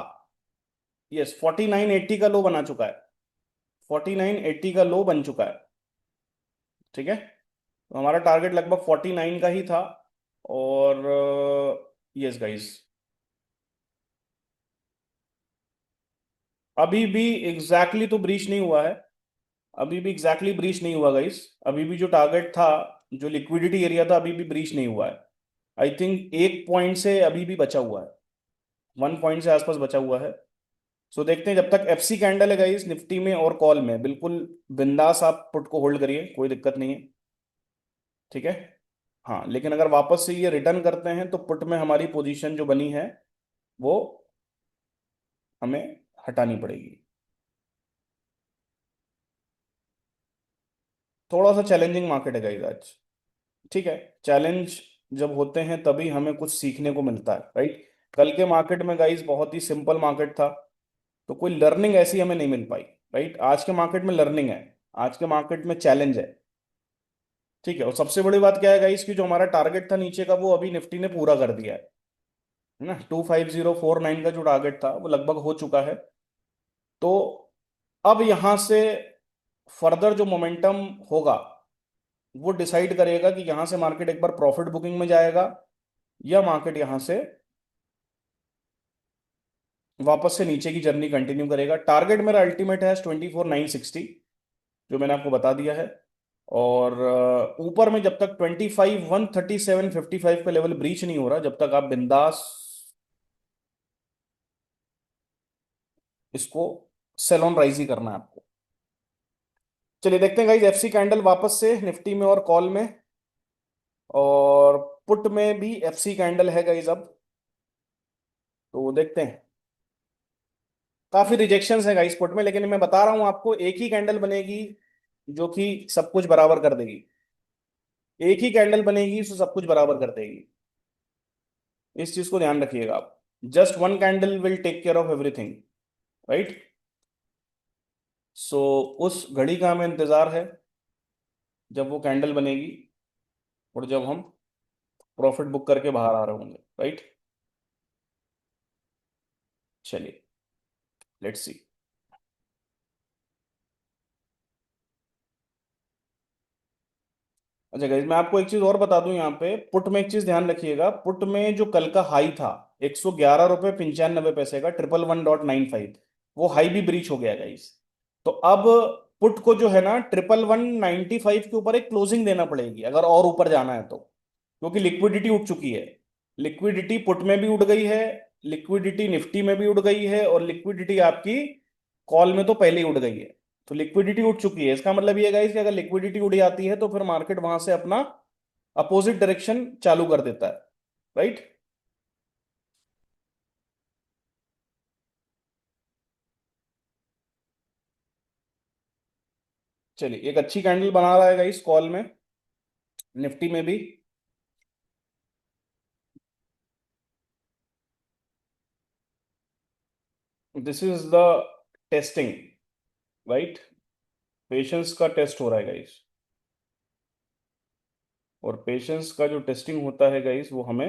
यस 4980 का लो बना चुका है, 4980 का लो बन चुका है। ठीक है, तो हमारा टारगेट लगभग 49 का ही था, और यस गाइस, अभी भी एग्जैक्टली तो ब्रीच नहीं हुआ है, अभी भी एग्जैक्टली ब्रीच नहीं हुआ गाइस, अभी भी जो टारगेट था, जो लिक्विडिटी एरिया था, अभी भी ब्रीच नहीं हुआ है। आई थिंक एक पॉइंट से अभी भी बचा हुआ है, 1 पॉइंट से आसपास बचा हुआ है। सो देखते हैं, जब तक एफसी कैंडल है गाइस निफ्टी में और कॉल में, बिल्कुल बिंदास आप पुट को होल्ड करिए, कोई दिक्कत नहीं है। ठीक है, हाँ लेकिन अगर वापस से ये रिटर्न करते हैं तो पुट में हमारी पोजीशन जो बनी है वो हमें हटानी पड़ेगी। थोड़ा सा चैलेंजिंग मार्केट है गाइस आज। ठीक है, चैलेंज जब होते हैं तभी हमें कुछ सीखने को मिलता है, राइट। कल के मार्केट में गाइस बहुत ही सिंपल मार्केट था, तो कोई लर्निंग ऐसी हमें नहीं मिल पाई, राइट। आज के मार्केट में लर्निंग है, आज के मार्केट में चैलेंज है, ठीक है। और सबसे बड़ी बात क्या है गाइस कि जो हमारा टारगेट था नीचे का, वो अभी निफ्टी ने पूरा कर दिया है ना। 25049 का जो टारगेट था वो लगभग हो चुका है। तो अब यहां से फर्दर जो मोमेंटम होगा वो डिसाइड करेगा कि यहां से मार्केट एक बार प्रॉफिट बुकिंग में जाएगा या मार्केट यहां से वापस से नीचे की जर्नी कंटिन्यू करेगा। टारगेट मेरा अल्टीमेट है 24960, जो मैंने आपको बता दिया है। और ऊपर में जब तक 2513755 का लेवल ब्रीच नहीं हो रहा, जब तक आप बिंदास इसको सेल ऑन राइज ही करना है आपको। चलिए देखते हैं गाइस, एफसी कैंडल वापस से निफ्टी में और कॉल में, और पुट में भी एफसी कैंडल है गाइस अब। तो देखते हैं, काफी रिजेक्शंस है गाइस पुट में, लेकिन मैं बता रहा हूं आपको, एक ही कैंडल बनेगी जो कि सब कुछ बराबर कर देगी। एक ही कैंडल बनेगी जो सब कुछ बराबर कर देगी, इस चीज को ध्यान रखिएगा आप। Just one candle will take care of everything, right. So उस घड़ी का हमें इंतजार है जब वो कैंडल बनेगी और जब हम प्रॉफिट बुक करके बाहर आ रहे होंगे, राइट। चलिए, लेट्स सी। अच्छा गाइस, मैं आपको एक चीज और बता दूं, यहाँ पे पुट में एक चीज ध्यान रखिएगा। पुट में जो कल का हाई था 111 रुपये 95 पैसे का, 111.95, वो हाई भी ब्रीच हो गया गाइस। तो अब पुट को जो है ना 11195 के ऊपर एक क्लोजिंग देना पड़ेगी अगर और ऊपर जाना है तो, क्योंकि लिक्विडिटी उठ चुकी है। लिक्विडिटी पुट में भी उड़ गई है, लिक्विडिटी निफ्टी में भी उड़ गई है, और लिक्विडिटी आपकी कॉल में तो पहले ही उड़ गई है। तो लिक्विडिटी उठ चुकी है, इसका मतलब ये गाइस कि अगर लिक्विडिटी उड़ जाती है तो फिर मार्केट वहां से अपना अपोजिट डायरेक्शन चालू कर देता है, राइट। चलिए, एक अच्छी कैंडल बना रहा है गाइस कॉल में, निफ्टी में भी। This is the testing, right. Patience का टेस्ट हो रहा है गाइस, और पेशेंस का जो टेस्टिंग होता है गाइस वो हमें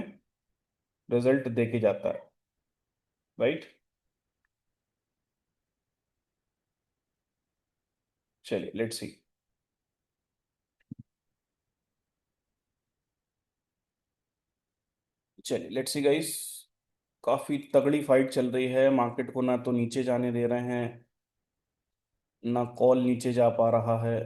रिजल्ट दे के जाता है, राइट। चलिए लेट्स सी। चलिए लेट्स सी गाइस, काफी तगड़ी फाइट चल रही है। मार्केट को ना तो नीचे जाने दे रहे हैं, ना कॉल नीचे जा पा रहा है।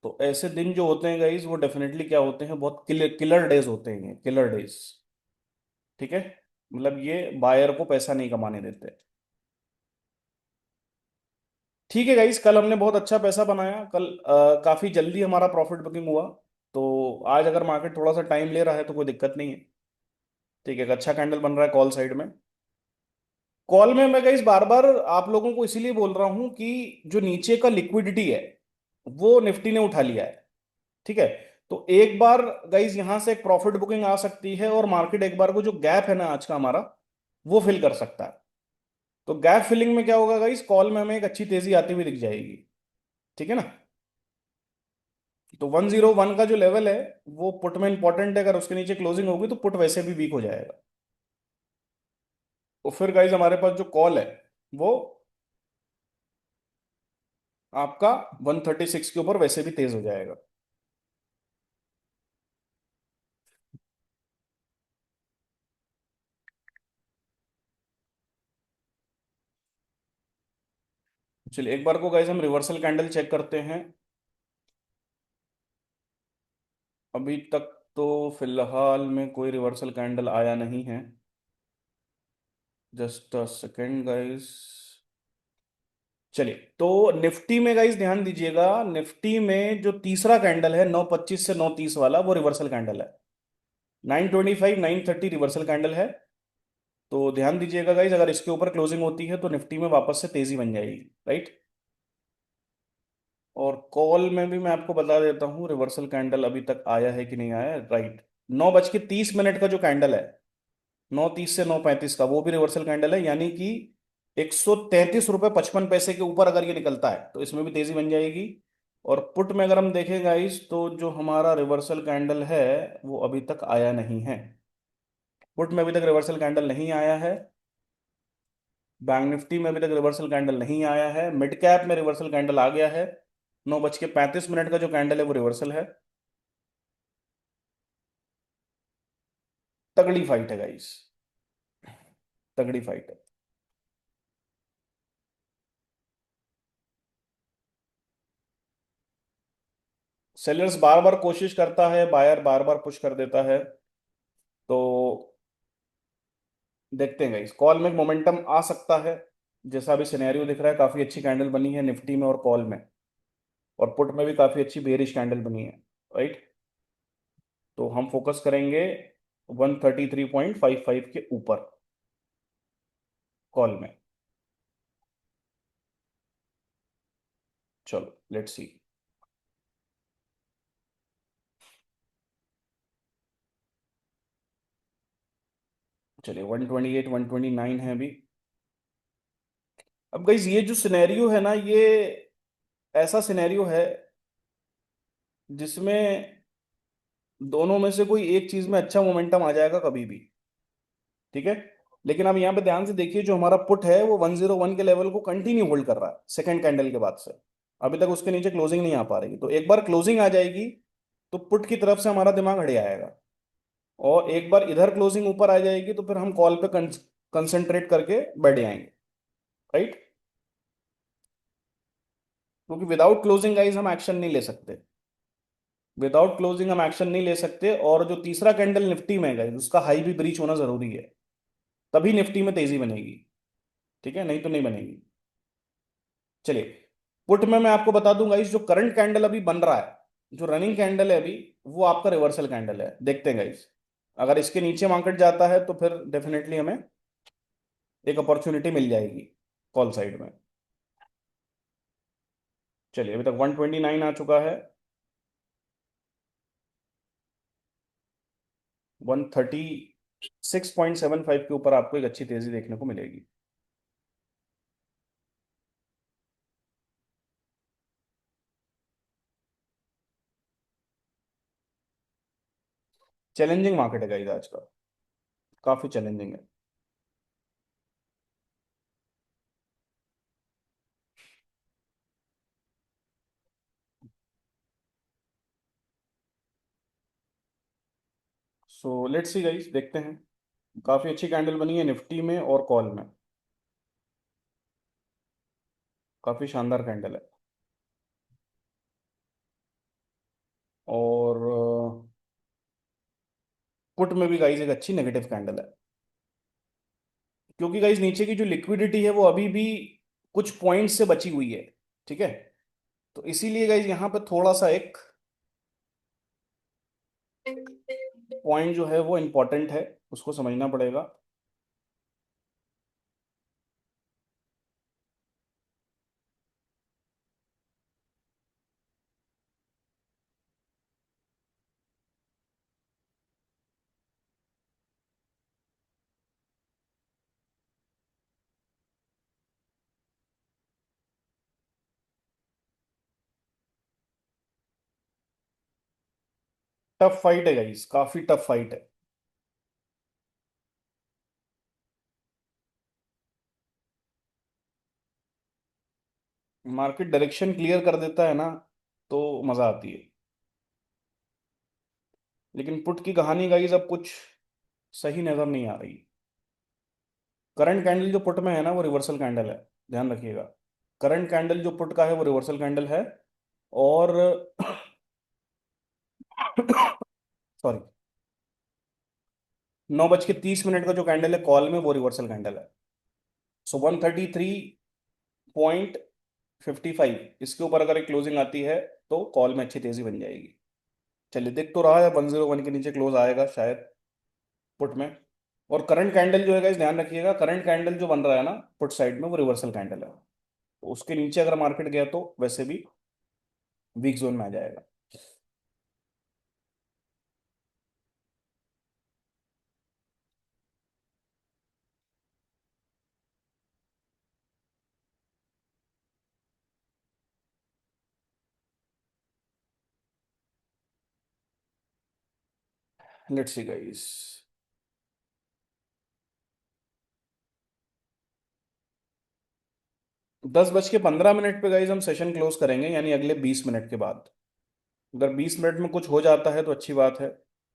तो ऐसे दिन जो होते हैं गाइस वो डेफिनेटली क्या होते हैं, बहुत किलर किलर डेज होते हैं, किलर डेज, ठीक है। मतलब ये बायर को पैसा नहीं कमाने देते। ठीक है गाइस, कल हमने बहुत अच्छा पैसा बनाया, कल काफी जल्दी हमारा प्रॉफिट बुकिंग हुआ। तो आज अगर मार्केट थोड़ा सा टाइम ले रहा है तो कोई दिक्कत नहीं है, ठीक है। एक अच्छा कैंडल बन रहा है कॉल साइड में। कॉल में मैं गाइस बार बार आप लोगों को इसीलिए बोल रहा हूं कि जो नीचे का लिक्विडिटी है वो निफ्टी ने उठा लिया है, ठीक है। तो एक बार गाइस यहां से एक प्रॉफिट बुकिंग आ सकती है, और मार्केट एक बार को जो गैप है ना आज का हमारा, वो फिल कर सकता है। तो गैप फिलिंग में क्या होगा गाइस, कॉल में हमें एक अच्छी तेजी आती हुई दिख जाएगी, ठीक है ना। तो 101 का जो लेवल है वो पुट में इंपॉर्टेंट है, अगर उसके नीचे क्लोजिंग होगी तो पुट वैसे भी वीक हो जाएगा। तो फिर गाइस हमारे पास जो कॉल है वो आपका 136 के ऊपर वैसे भी तेज हो जाएगा। चलिए एक बार को गाइस हम रिवर्सल कैंडल चेक करते हैं। अभी तक तो फिलहाल में कोई रिवर्सल कैंडल आया नहीं है। Just a second guys. चलिए, तो निफ्टी में गाइस ध्यान दीजिएगा, निफ्टी में जो तीसरा कैंडल है 925 से 930 वाला, वो रिवर्सल कैंडल है। 925 930 रिवर्सल कैंडल है। तो ध्यान दीजिएगा गाइस, अगर इसके ऊपर क्लोजिंग होती है तो निफ्टी में वापस से तेजी बन जाएगी, राइट। और कॉल में भी मैं आपको बता देता हूँ, रिवर्सल कैंडल अभी तक आया है कि नहीं आया है। राइट, 9:30 का जो कैंडल है, 9:30 से 9:35 का, वो भी रिवर्सल कैंडल है, यानी कि 133 रुपये 55 पैसे के ऊपर अगर ये निकलता है तो इसमें भी तेजी बन जाएगी। और पुट में अगर हम देखें गाइस, तो जो हमारा रिवर्सल कैंडल है वो अभी तक आया नहीं है। पुट में अभी तक रिवर्सल कैंडल नहीं आया है। बैंक निफ्टी में अभी तक रिवर्सल कैंडल नहीं आया है। मिड कैप में रिवर्सल कैंडल आ गया है। 9:35 का जो कैंडल है वो रिवर्सल है। तगड़ी फाइट है गाइस, तगड़ी फाइट है। सेलर्स बार बार कोशिश करता है, बायर बार बार पुश कर देता है। तो देखते हैं गाइस, कॉल में मोमेंटम आ सकता है। जैसा अभी सिनेरियो दिख रहा है, काफी अच्छी कैंडल बनी है निफ्टी में और कॉल में। और पुट में भी काफी अच्छी बेरिश कैंडल बनी है। राइट, तो हम फोकस करेंगे 133.55 के ऊपर कॉल में। चलो लेट्स सी। चलिए, 128 129 है अभी। अब गाइस ये जो सिनेरियो है ना, ये ऐसा सिनेरियो है जिसमें दोनों में से कोई एक चीज में अच्छा मोमेंटम आ जाएगा कभी भी। ठीक है, लेकिन अब यहाँ पे ध्यान से देखिए, जो हमारा पुट है वो 101 के लेवल को कंटिन्यू होल्ड कर रहा है सेकंड कैंडल के बाद से। अभी तक उसके नीचे क्लोजिंग नहीं आ पा रही। तो एक बार क्लोजिंग आ जाएगी तो पुट की तरफ से हमारा दिमाग हट आएगा। और एक बार इधर क्लोजिंग ऊपर आ जाएगी तो फिर हम कॉल पे कंसंट्रेट करके बैठ जाएंगे। राइट, क्योंकि विदाउट क्लोजिंग गाइस हम एक्शन नहीं ले सकते। विदाउट क्लोजिंग हम एक्शन नहीं ले सकते। और जो तीसरा कैंडल निफ्टी में है गाइस, उसका हाई भी ब्रीच होना जरूरी है, तभी निफ्टी में तेजी बनेगी। ठीक है, नहीं तो नहीं बनेगी। चलिए, पुट में मैं आपको बता दूंगा, इस जो करंट कैंडल अभी बन रहा है, जो रनिंग कैंडल है अभी, वो आपका रिवर्सल कैंडल है। देखते हैं गाइस, अगर इसके नीचे मार्केट जाता है तो फिर डेफिनेटली हमें एक अपॉर्चुनिटी मिल जाएगी कॉल साइड में। चलिए, अभी तक 129 आ चुका है। 136.75 के ऊपर आपको एक अच्छी तेजी देखने को मिलेगी। चैलेंजिंग मार्केट है गाइस आज का, काफी चैलेंजिंग है। सो लेट्स सी गाइस, देखते हैं। काफी अच्छी कैंडल बनी है निफ्टी में और कॉल में। काफी शानदार कैंडल है। और पुट में भी गाइस एक अच्छी नेगेटिव कैंडल है, क्योंकि गाइस नीचे की जो लिक्विडिटी है वो अभी भी कुछ पॉइंट से बची हुई है। ठीक है, तो इसीलिए गाइस यहाँ पे थोड़ा सा एक पॉइंट जो है वो इंपॉर्टेंट है, उसको समझना पड़ेगा। टफ फाइट है गाइस, काफी टफ फाइट है। मार्केट डायरेक्शन क्लियर कर देता है ना, तो मजा आती है। लेकिन पुट की कहानी गाइस अब कुछ सही नजर नहीं आ रही। करंट कैंडल जो पुट में है ना, वो रिवर्सल कैंडल है, ध्यान रखिएगा। करंट कैंडल जो पुट का है वो रिवर्सल कैंडल है। और सॉरी, 9:30 का जो कैंडल है कॉल में, वो रिवर्सल कैंडल है। सो 133.55, इसके ऊपर अगर एक क्लोजिंग आती है तो कॉल में अच्छी तेजी बन जाएगी। चलिए, दिख तो रहा है 101 के नीचे क्लोज आएगा शायद पुट में। और करंट कैंडल जो है guys, ध्यान रखिएगा, करंट कैंडल जो बन रहा है ना पुट साइड में, वो रिवर्सल कैंडल है। तो उसके नीचे अगर मार्केट गया तो वैसे भी वीक जोन में आ जाएगा। Let's see guys. 10:15 पे गाइस हम सेशन क्लोज करेंगे, यानी अगले 20 मिनट के बाद। अगर 20 मिनट में कुछ हो जाता है तो अच्छी बात है,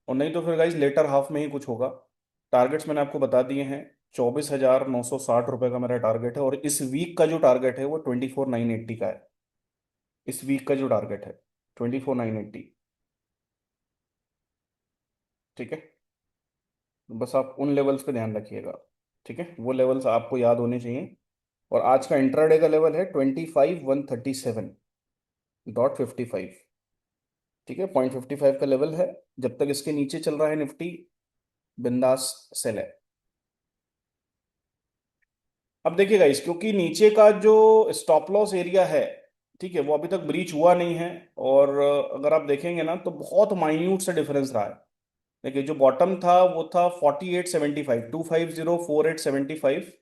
और नहीं तो फिर गाइस लेटर हाफ में ही कुछ होगा। टारगेट्स मैंने आपको बता दिए हैं। 24,960 रुपये का मेरा टारगेट है, और इस वीक का जो टारगेट है वो 24,980 का है। इस वीक का जो टारगेट है 24,980। ठीक है। बस आप उन लेवल्स पे ध्यान रखिएगा। ठीक है, वो लेवल्स आपको याद होने चाहिए। और आज का इंट्राडे का लेवल है 25,137.55। ठीक है, 0.55 का लेवल है। जब तक इसके नीचे चल रहा है निफ्टी, बिंदास सेल है। अब देखिएगा इस, क्योंकि नीचे का जो स्टॉप लॉस एरिया है, ठीक है, वो अभी तक ब्रीच हुआ नहीं है। और अगर आप देखेंगे ना तो बहुत माइन्यूट से डिफरेंस रहा है। देखिए जो बॉटम था वो था 4875, 2504875।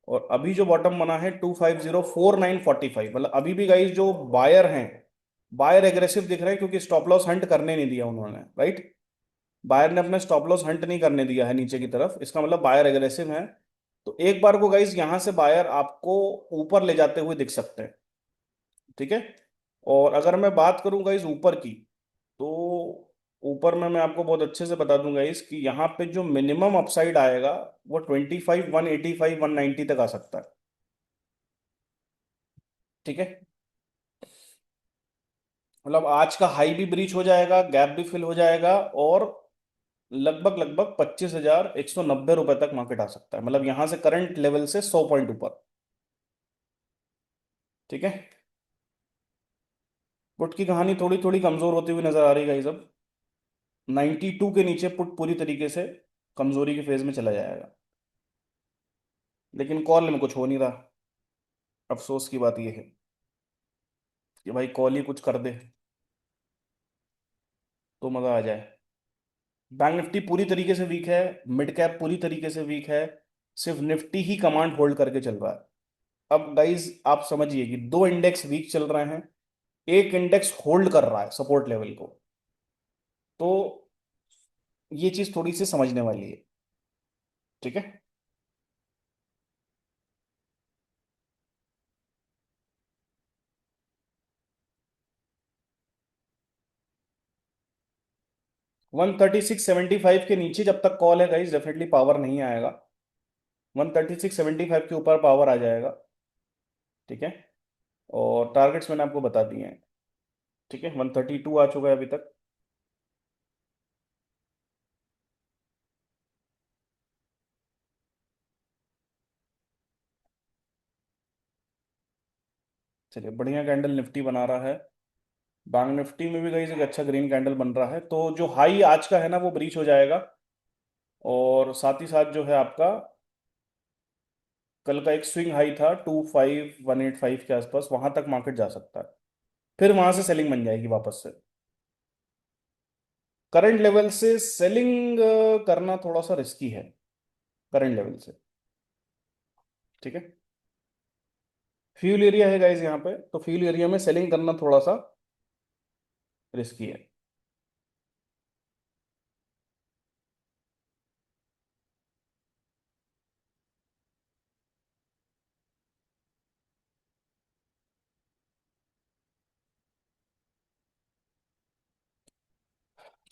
और अभी जो बॉटम बना है 2504945। मतलब अभी भी गाइस जो बायर हैं, बायर एग्रेसिव दिख रहे हैं, क्योंकि स्टॉप लॉस हंट करने नहीं दिया उन्होंने, राइट। बायर ने अपना स्टॉप लॉस हंट नहीं करने दिया है नीचे की तरफ, इसका मतलब बायर एग्रेसिव है। तो एक बार को गाइस यहां से बायर आपको ऊपर ले जाते हुए दिख सकते हैं। ठीक है। और अगर मैं बात करूं गाइस ऊपर की, तो ऊपर में मैं आपको बहुत अच्छे से बता दूंगा इस कि यहाँ पे जो मिनिमम अपसाइड आएगा वो 25,185,190 तक आ सकता है। ठीक है। मतलब आज का हाई भी ब्रीच हो जाएगा, गैप भी फिल हो जाएगा, और लगभग लगभग 25,190 रुपए तक मार्केट आ सकता है। मतलब यहां से करंट लेवल से 100 पॉइंट ऊपर। ठीक है। पुट की कहानी थोड़ी थोड़ी कमजोर होती हुई नजर आ रही है सब। 92 के नीचे पुट पूरी तरीके से कमजोरी के फेज में चला जाएगा। लेकिन कॉल में कुछ हो नहीं रहा। अफसोस की बात यह है कि भाई कॉल ही कुछ कर दे तो मजा आ जाए। बैंक निफ्टी पूरी तरीके से वीक है। मिड कैप पूरी तरीके से वीक है। सिर्फ निफ्टी ही कमांड होल्ड करके चल रहा है। अब गाइज आप समझिए कि दो इंडेक्स वीक चल रहे हैं, एक इंडेक्स होल्ड कर रहा है सपोर्ट लेवल को। तो ये चीज थोड़ी सी समझने वाली है। ठीक है। 136.75 के नीचे जब तक कॉल है गाइज डेफिनेटली पावर नहीं आएगा। 136.75 के ऊपर पावर आ जाएगा। ठीक है। और टारगेट्स मैंने आपको बता दिए हैं। ठीक है, 132 आ चुका है अभी तक। चलिए, बढ़िया कैंडल निफ्टी बना रहा है। बैंक निफ्टी में भी गाइस एक अच्छा ग्रीन कैंडल बन रहा है, तो जो हाई आज का है ना वो ब्रीच हो जाएगा। और साथ ही साथ जो है आपका कल का एक स्विंग हाई था 25,185 के आसपास, वहां तक मार्केट जा सकता है। फिर वहां से सेलिंग बन जाएगी वापस से। करंट लेवल से सेलिंग करना थोड़ा सा रिस्की है, करंट लेवल से। ठीक है। फ्यूल एरिया है गाइस यहाँ पे, तो फ्यूल एरिया में सेलिंग करना थोड़ा सा रिस्की है।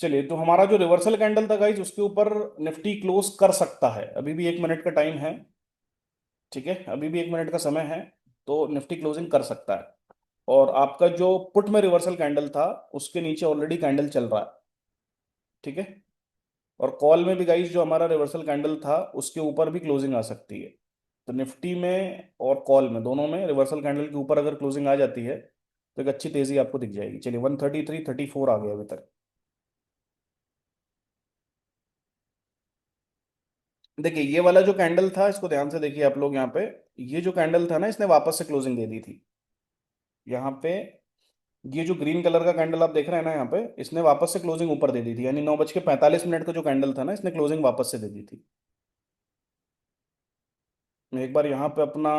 चलिए, तो हमारा जो रिवर्सल कैंडल था गाइस उसके ऊपर निफ्टी क्लोज कर सकता है। अभी भी 1 मिनट का टाइम है। ठीक है, अभी भी 1 मिनट का समय है, तो निफ्टी क्लोजिंग कर सकता है। और आपका जो पुट में रिवर्सल कैंडल था उसके नीचे ऑलरेडी कैंडल चल रहा है। ठीक है। और कॉल में भी गाइस जो हमारा रिवर्सल कैंडल था उसके ऊपर भी क्लोजिंग आ सकती है। तो निफ्टी में और कॉल में दोनों में रिवर्सल कैंडल के ऊपर अगर क्लोजिंग आ जाती है तो एक अच्छी तेजी आपको दिख जाएगी। चलिए, 133.34 आ गया अभी तक। देखिए ये वाला जो कैंडल था इसको ध्यान से देखिए आप लोग यहाँ पे। ये जो कैंडल था ना इसने वापस से क्लोजिंग दे दी थी यहाँ पे। ये जो ग्रीन कलर का कैंडल आप देख रहे हैं ना यहाँ पे, इसने वापस से क्लोजिंग ऊपर दे दी थी, यानी 9:45 का जो कैंडल था ना, इसने क्लोजिंग वापस से दे दी थी। मैं एक बार यहाँ पे अपना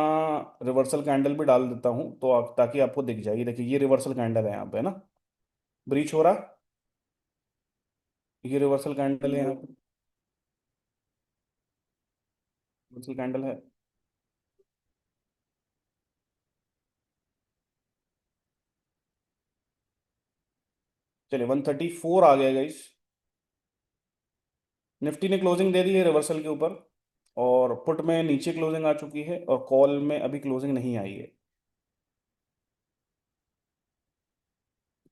रिवर्सल कैंडल भी डाल देता हूँ तो ताकि आपको दिख जाए। ये देखिए, ये रिवर्सल कैंडल है यहाँ पे ना, ब्रीच हो रहा। ये रिवर्सल कैंडल है यहाँ पे, रिवर्सल कैंडल है। चलिए 134 आ गया गाइस। निफ्टी ने क्लोजिंग दे दी है रिवर्सल के ऊपर, और पुट में नीचे क्लोजिंग आ चुकी है, और कॉल में अभी क्लोजिंग नहीं आई है।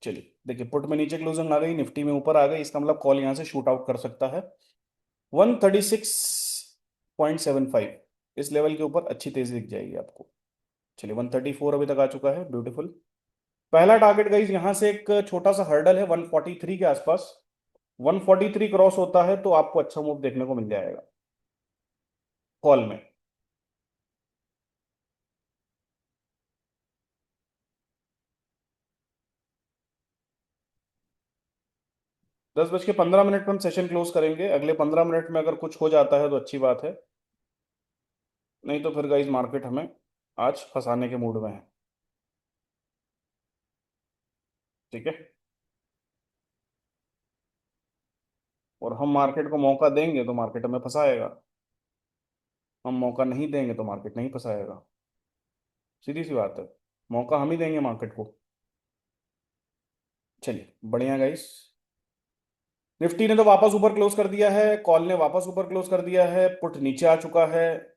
चलिए देखिए, पुट में नीचे क्लोजिंग आ गई, निफ्टी में ऊपर आ गई, इसका मतलब कॉल यहाँ से शूट आउट कर सकता है 136.75। इस लेवल के ऊपर अच्छी तेजी दिख जाएगी आपको। चलिए 134 अभी तक आ चुका है, ब्यूटीफुल। पहला टारगेट गाइज यहाँ से एक छोटा सा हर्डल है 143 के आसपास। 143 क्रॉस होता है तो आपको अच्छा मूव देखने को मिल जाएगा कॉल में। 10:15 पर हम सेशन क्लोज करेंगे। अगले 15 मिनट में अगर कुछ हो जाता है तो अच्छी बात है, नहीं तो फिर गाइज मार्केट हमें आज फंसाने के मूड में है। ठीक है, और हम मार्केट को मौका देंगे तो मार्केट हमें फंसाएगा, हम मौका नहीं देंगे तो मार्केट नहीं फंसाएगा। सीधी सी बात है, मौका हम ही देंगे मार्केट को। चलिए बढ़िया गाइस। निफ्टी ने तो वापस ऊपर क्लोज कर दिया है, कॉल ने वापस ऊपर क्लोज कर दिया है, पुट नीचे आ चुका है।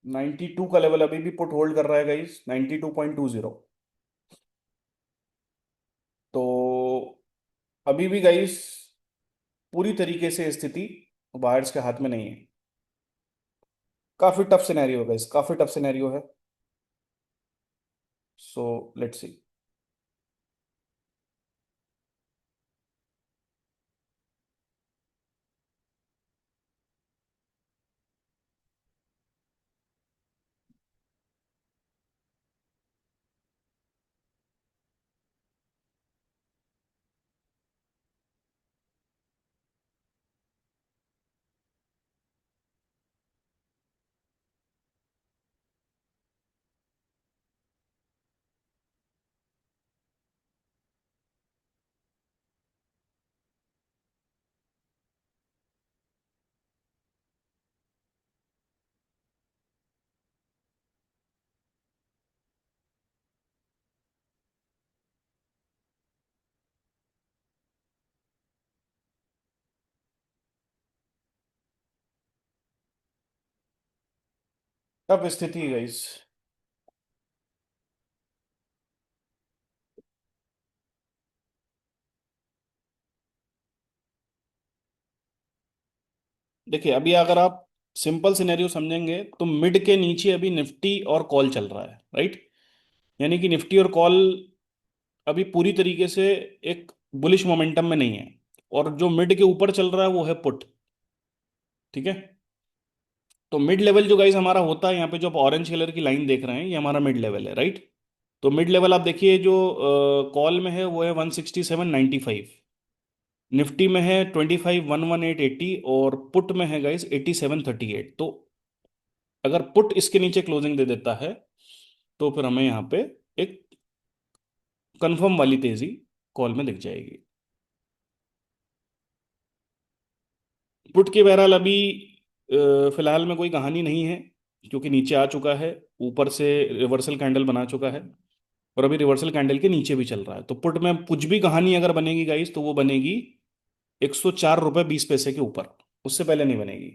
92 का लेवल अभी भी पुट होल्ड कर रहा है गाइस, 92.20। तो अभी भी गाइस पूरी तरीके से स्थिति बायर्स के हाथ में नहीं है। काफी टफ सिनेरियो है गाइस, काफी टफ सिनेरियो है। So let's C. टफ स्थिति है गाइस। देखिए अभी अगर आप सिंपल सिनेरियो समझेंगे तो मिड के नीचे अभी निफ्टी और कॉल चल रहा है, राइट। यानी कि निफ्टी और कॉल अभी पूरी तरीके से एक बुलिश मोमेंटम में नहीं है, और जो मिड के ऊपर चल रहा है वो है पुट। ठीक है, तो मिड लेवल जो गाइस हमारा होता है, यहाँ पे जो आप ऑरेंज कलर की लाइन देख रहे हैं, ये हमारा मिड लेवल है, राइट। तो मिड लेवल आप देखिए, जो कॉल में है वो है 167.95, निफ्टी में है 25,11880, और पुट में है गाइस 8738। तो अगर पुट इसके नीचे क्लोजिंग दे देता है तो फिर हमें यहाँ पे एक कंफर्म वाली तेजी कॉल में दिख जाएगी। पुट के बहरहाल अभी फिलहाल में कोई कहानी नहीं है, क्योंकि नीचे आ चुका है, ऊपर से रिवर्सल कैंडल बना चुका है, और अभी रिवर्सल कैंडल के नीचे भी चल रहा है। तो पुट में कुछ भी कहानी अगर बनेगी गाइस तो वो बनेगी 104 रुपये 20 पैसे के ऊपर, उससे पहले नहीं बनेगी,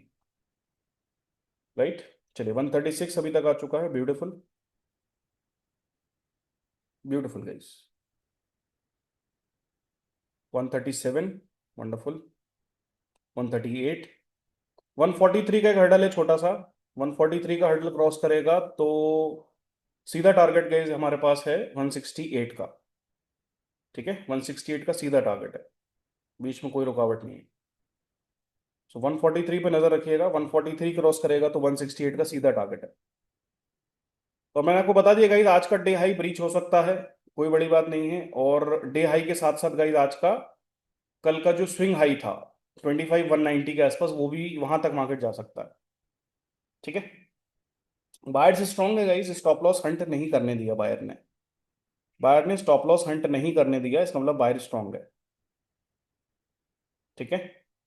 राइट। चलिए 136 अभी तक आ चुका है, ब्यूटीफुल, ब्यूटीफुल गाइस। 137, वंडरफुल। 138, 143 का एक हर्डल है छोटा सा। 143 का हर्डल क्रॉस करेगा तो सीधा टारगेट गाइस हमारे पास है 168 का। ठीक है, 168 का सीधा टारगेट है, बीच में कोई रुकावट नहीं है। सो 143 पे नजर रखिएगा, 143 क्रॉस करेगा तो 168 का सीधा टारगेट है। तो मैंने आपको बता दिया गाइस, आज का डे हाई ब्रीच हो सकता है, कोई बड़ी बात नहीं है। और डे हाई के साथ साथ गाइस आज का, कल का जो स्विंग हाई था 25,190 के आसपास, वो भी वहां तक मार्केट जा सकता है। ठीक है, बायर्स स्ट्रांग है गाइस, स्टॉप लॉस हंट नहीं करने दिया बायर ने स्टॉप लॉस हंट नहीं करने दिया, इसका मतलब बायर स्ट्रांग है। ठीक है,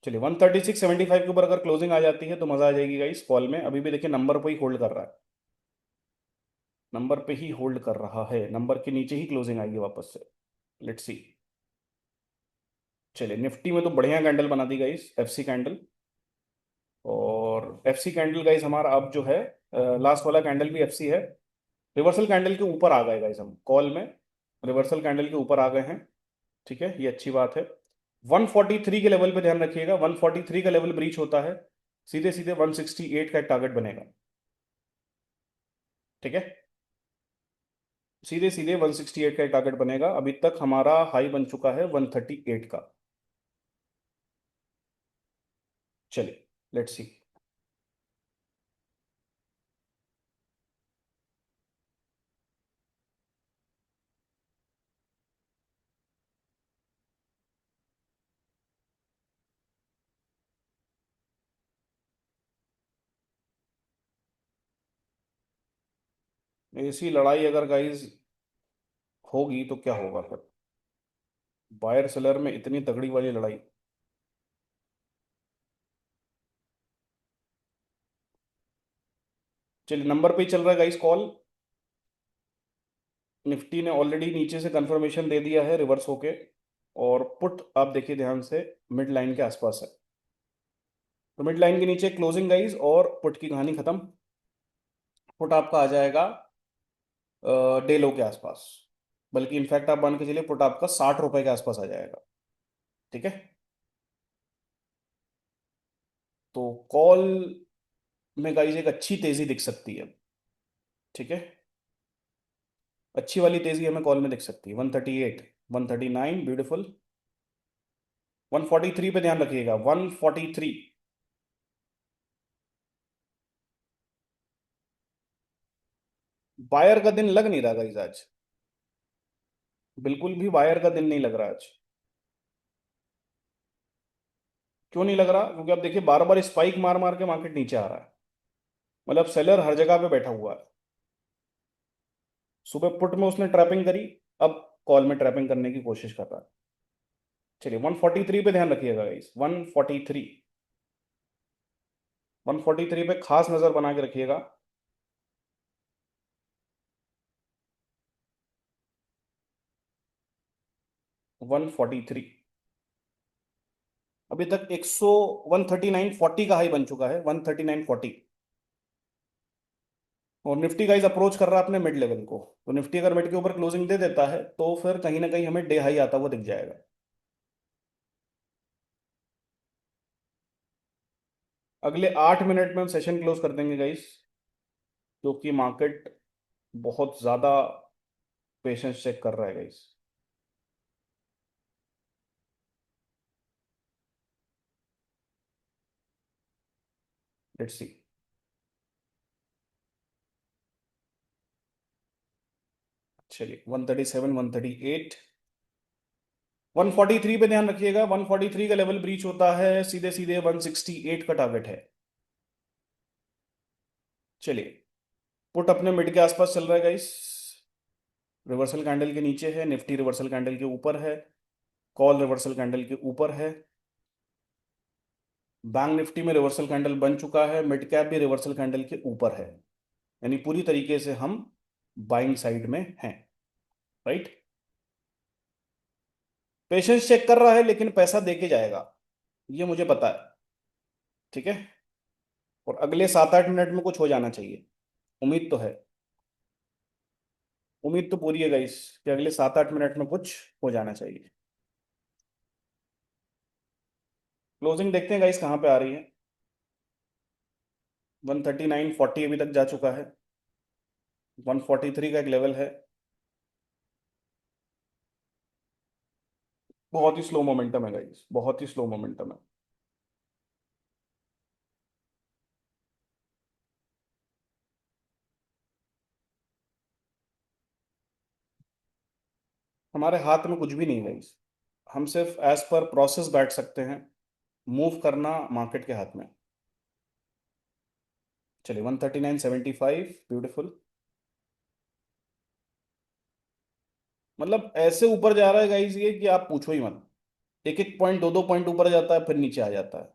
चलिए 136.75 के ऊपर अगर क्लोजिंग आ जाती है तो मजा आ जाएगी गाइस कॉल में। अभी भी देखिए नंबर पे ही होल्ड कर रहा है, नंबर पे ही होल्ड कर रहा है, नंबर के नीचे ही क्लोजिंग आएगी वापस से। Let's see. चलिए निफ्टी में तो बढ़िया कैंडल बना दी गाइस, एफसी कैंडल। और एफसी कैंडल गाइस हमारा अब जो है, लास्ट वाला कैंडल भी एफसी है। रिवर्सल कैंडल के ऊपर आ गए गाइस, हम कॉल में रिवर्सल कैंडल के ऊपर आ गए हैं। ठीक है, ये अच्छी बात है। 143 के लेवल पे ध्यान रखिएगा, 143 का लेवल ब्रीच होता है, सीधे सीधे 168 का एक टारगेट बनेगा। ठीक है, सीधे सीधे 168 का एक टारगेट बनेगा। अभी तक हमारा हाई बन चुका है 138 का। चलिए लेट्स सी। ऐसी लड़ाई अगर गाइस होगी तो क्या होगा फिर, बायर सेलर में इतनी तगड़ी वाली लड़ाई। चलिए नंबर पे ही चल रहा है गाइस कॉल। निफ्टी ने ऑलरेडी नीचे से कंफर्मेशन दे दिया है रिवर्स होके। और पुट आप देखिए ध्यान से, मिड लाइन के आसपास है, तो मिड लाइन के नीचे क्लोजिंग गाइस और पुट की कहानी खत्म। पुट आपका आ जाएगा डे लो के आसपास, बल्कि इनफैक्ट आप मान के चलिए पुट आपका 60 रुपए के आसपास आ जाएगा। ठीक है, तो कॉल में गाइस एक अच्छी तेजी दिख सकती है। ठीक है, अच्छी वाली तेजी हमें कॉल में दिख सकती है। 138, 139 ब्यूटीफुल। 143 पे ध्यान रखिएगा, 143। बायर का दिन लग नहीं रहा गाइस आज, बिल्कुल भी बायर का दिन नहीं लग रहा आज। क्यों नहीं लग रहा? क्योंकि आप देखिए बार बार स्पाइक मार मार के मार्केट नीचे आ रहा है, मतलब सेलर हर जगह पे बैठा हुआ है। सुबह पुट में उसने ट्रैपिंग करी, अब कॉल में ट्रैपिंग करने की कोशिश कर रहा है। चलिए 143 पे ध्यान रखिएगा गाइस, 143। 143 पे खास नजर बना के रखिएगा। 143 अभी तक 139.40 का हाई बन चुका है, 139.40। और निफ्टी गाइस अप्रोच कर रहा है अपने मिड लेवल को, तो निफ्टी अगर मिड के ऊपर क्लोजिंग दे देता है तो फिर कहीं ना कहीं हमें डे हाई आता हुआ दिख जाएगा। अगले 8 मिनट में हम सेशन क्लोज कर देंगे गाइस, क्योंकि मार्केट बहुत ज्यादा पेशेंस चेक कर रहा है गाइस। Let's see. चलिए 137, 138, 143 पे ध्यान रखिएगा। 143 का लेवल ब्रीच होता है, सीधे सीधे 168 का टारगेट है। चलिए पुट अपने मिड के आसपास चल रहा है गाइस, रिवर्सल कैंडल के नीचे है, निफ्टी रिवर्सल कैंडल के ऊपर है, कॉल रिवर्सल कैंडल के ऊपर है। बैंक निफ्टी में रिवर्सल कैंडल बन चुका है, मिड कैप भी रिवर्सल कैंडल के ऊपर है, यानी पूरी तरीके से हम बाइंग साइड में हैं। राइट, पेशेंस चेक कर रहा है लेकिन पैसा देके जाएगा, ये मुझे पता है। ठीक है, और अगले 7-8 मिनट में कुछ हो जाना चाहिए, उम्मीद तो है। उम्मीद तो पूरी है गाइस कि अगले 7-8 मिनट में कुछ हो जाना चाहिए। क्लोजिंग देखते हैं गाइस कहाँ पे आ रही है। 139.40 अभी तक जा चुका है, 143 का एक लेवल है। बहुत ही स्लो मोमेंटम है गाइस, बहुत ही स्लो मोमेंटम है। हमारे हाथ में कुछ भी नहीं है गाइस, हम सिर्फ एज पर प्रोसेस बैठ सकते हैं, मूव करना मार्केट के हाथ में। चलिए 139.75, ब्यूटीफुल। मतलब ऐसे ऊपर जा रहा है गाइस ये कि आप पूछो ही मत, एक एक पॉइंट, दो दो पॉइंट ऊपर जाता है फिर नीचे आ जाता है।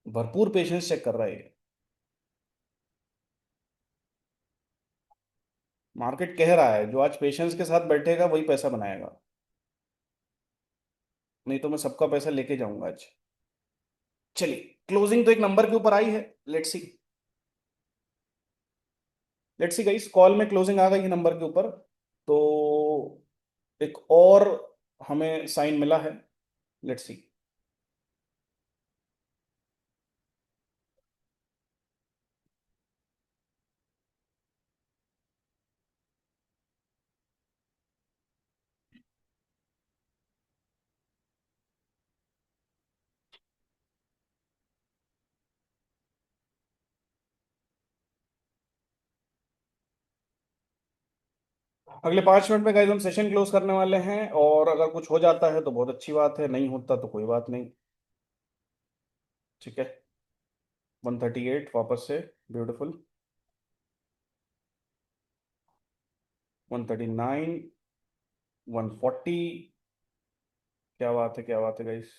भरपूर पेशेंस चेक कर रहा है ये। मार्केट कह रहा है जो आज पेशेंस के साथ बैठेगा वही पैसा बनाएगा, नहीं तो मैं सबका पैसा लेके जाऊंगा आज। चलिए, क्लोजिंग तो एक नंबर के ऊपर आई है, let's see. Let's see guys, call में क्लोजिंग आ गई है नंबर के ऊपर, तो एक और हमें साइन मिला है, लेट्स सी। अगले 5 मिनट में गाइस हम सेशन क्लोज करने वाले हैं, और अगर कुछ हो जाता है तो बहुत अच्छी बात है, नहीं होता तो कोई बात नहीं। ठीक है, 138 वापस से, ब्यूटीफुल। 139, 140, क्या बात है, क्या बात है गाइस।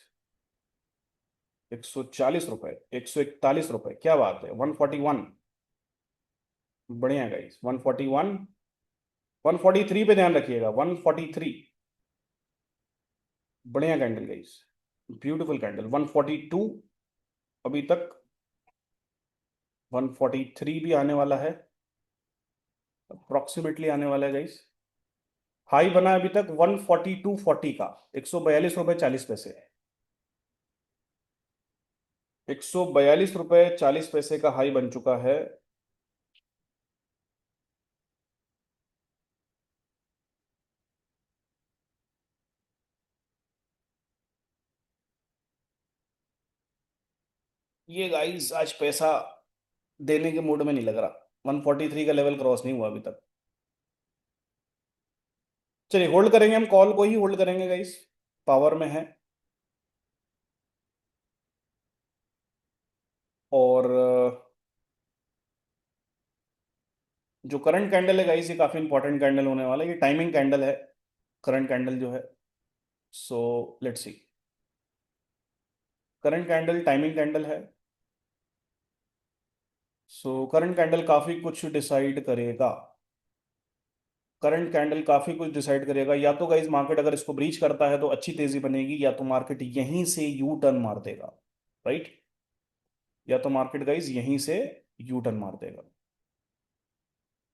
140 रुपए, 141 रुपए, क्या बात है। 141, बढ़िया गाइस। 141, 143 पे ध्यान रखिएगा, 143, बढ़िया कैंडल गाइस, ब्यूटीफुल कैंडल। 142 अभी तक, 143 भी आने वाला है, अप्रोक्सीमेटली आने वाला है गाइस। हाई बना है अभी तक 142.40 का, 142 रुपए 40 पैसे। 142 रुपए 40 पैसे का हाई बन चुका है। ये गाइस आज पैसा देने के मूड में नहीं लग रहा, 143 का लेवल क्रॉस नहीं हुआ अभी तक। चलिए होल्ड करेंगे, हम कॉल को ही होल्ड करेंगे गाइस, पावर में है। और जो करंट कैंडल है गाइस, ये काफी इंपॉर्टेंट कैंडल होने वाला है, ये टाइमिंग कैंडल है, करंट कैंडल जो है। So let's see, current candle timing candle है। सो करंट कैंडल काफी कुछ डिसाइड करेगा, करंट कैंडल काफी कुछ डिसाइड करेगा। या तो गाइस मार्केट अगर इसको ब्रीच करता है तो अच्छी तेजी बनेगी, या तो मार्केट यहीं से यू टर्न मार देगा, राइट। या तो मार्केट गाइस यहीं से यू टर्न मार देगा,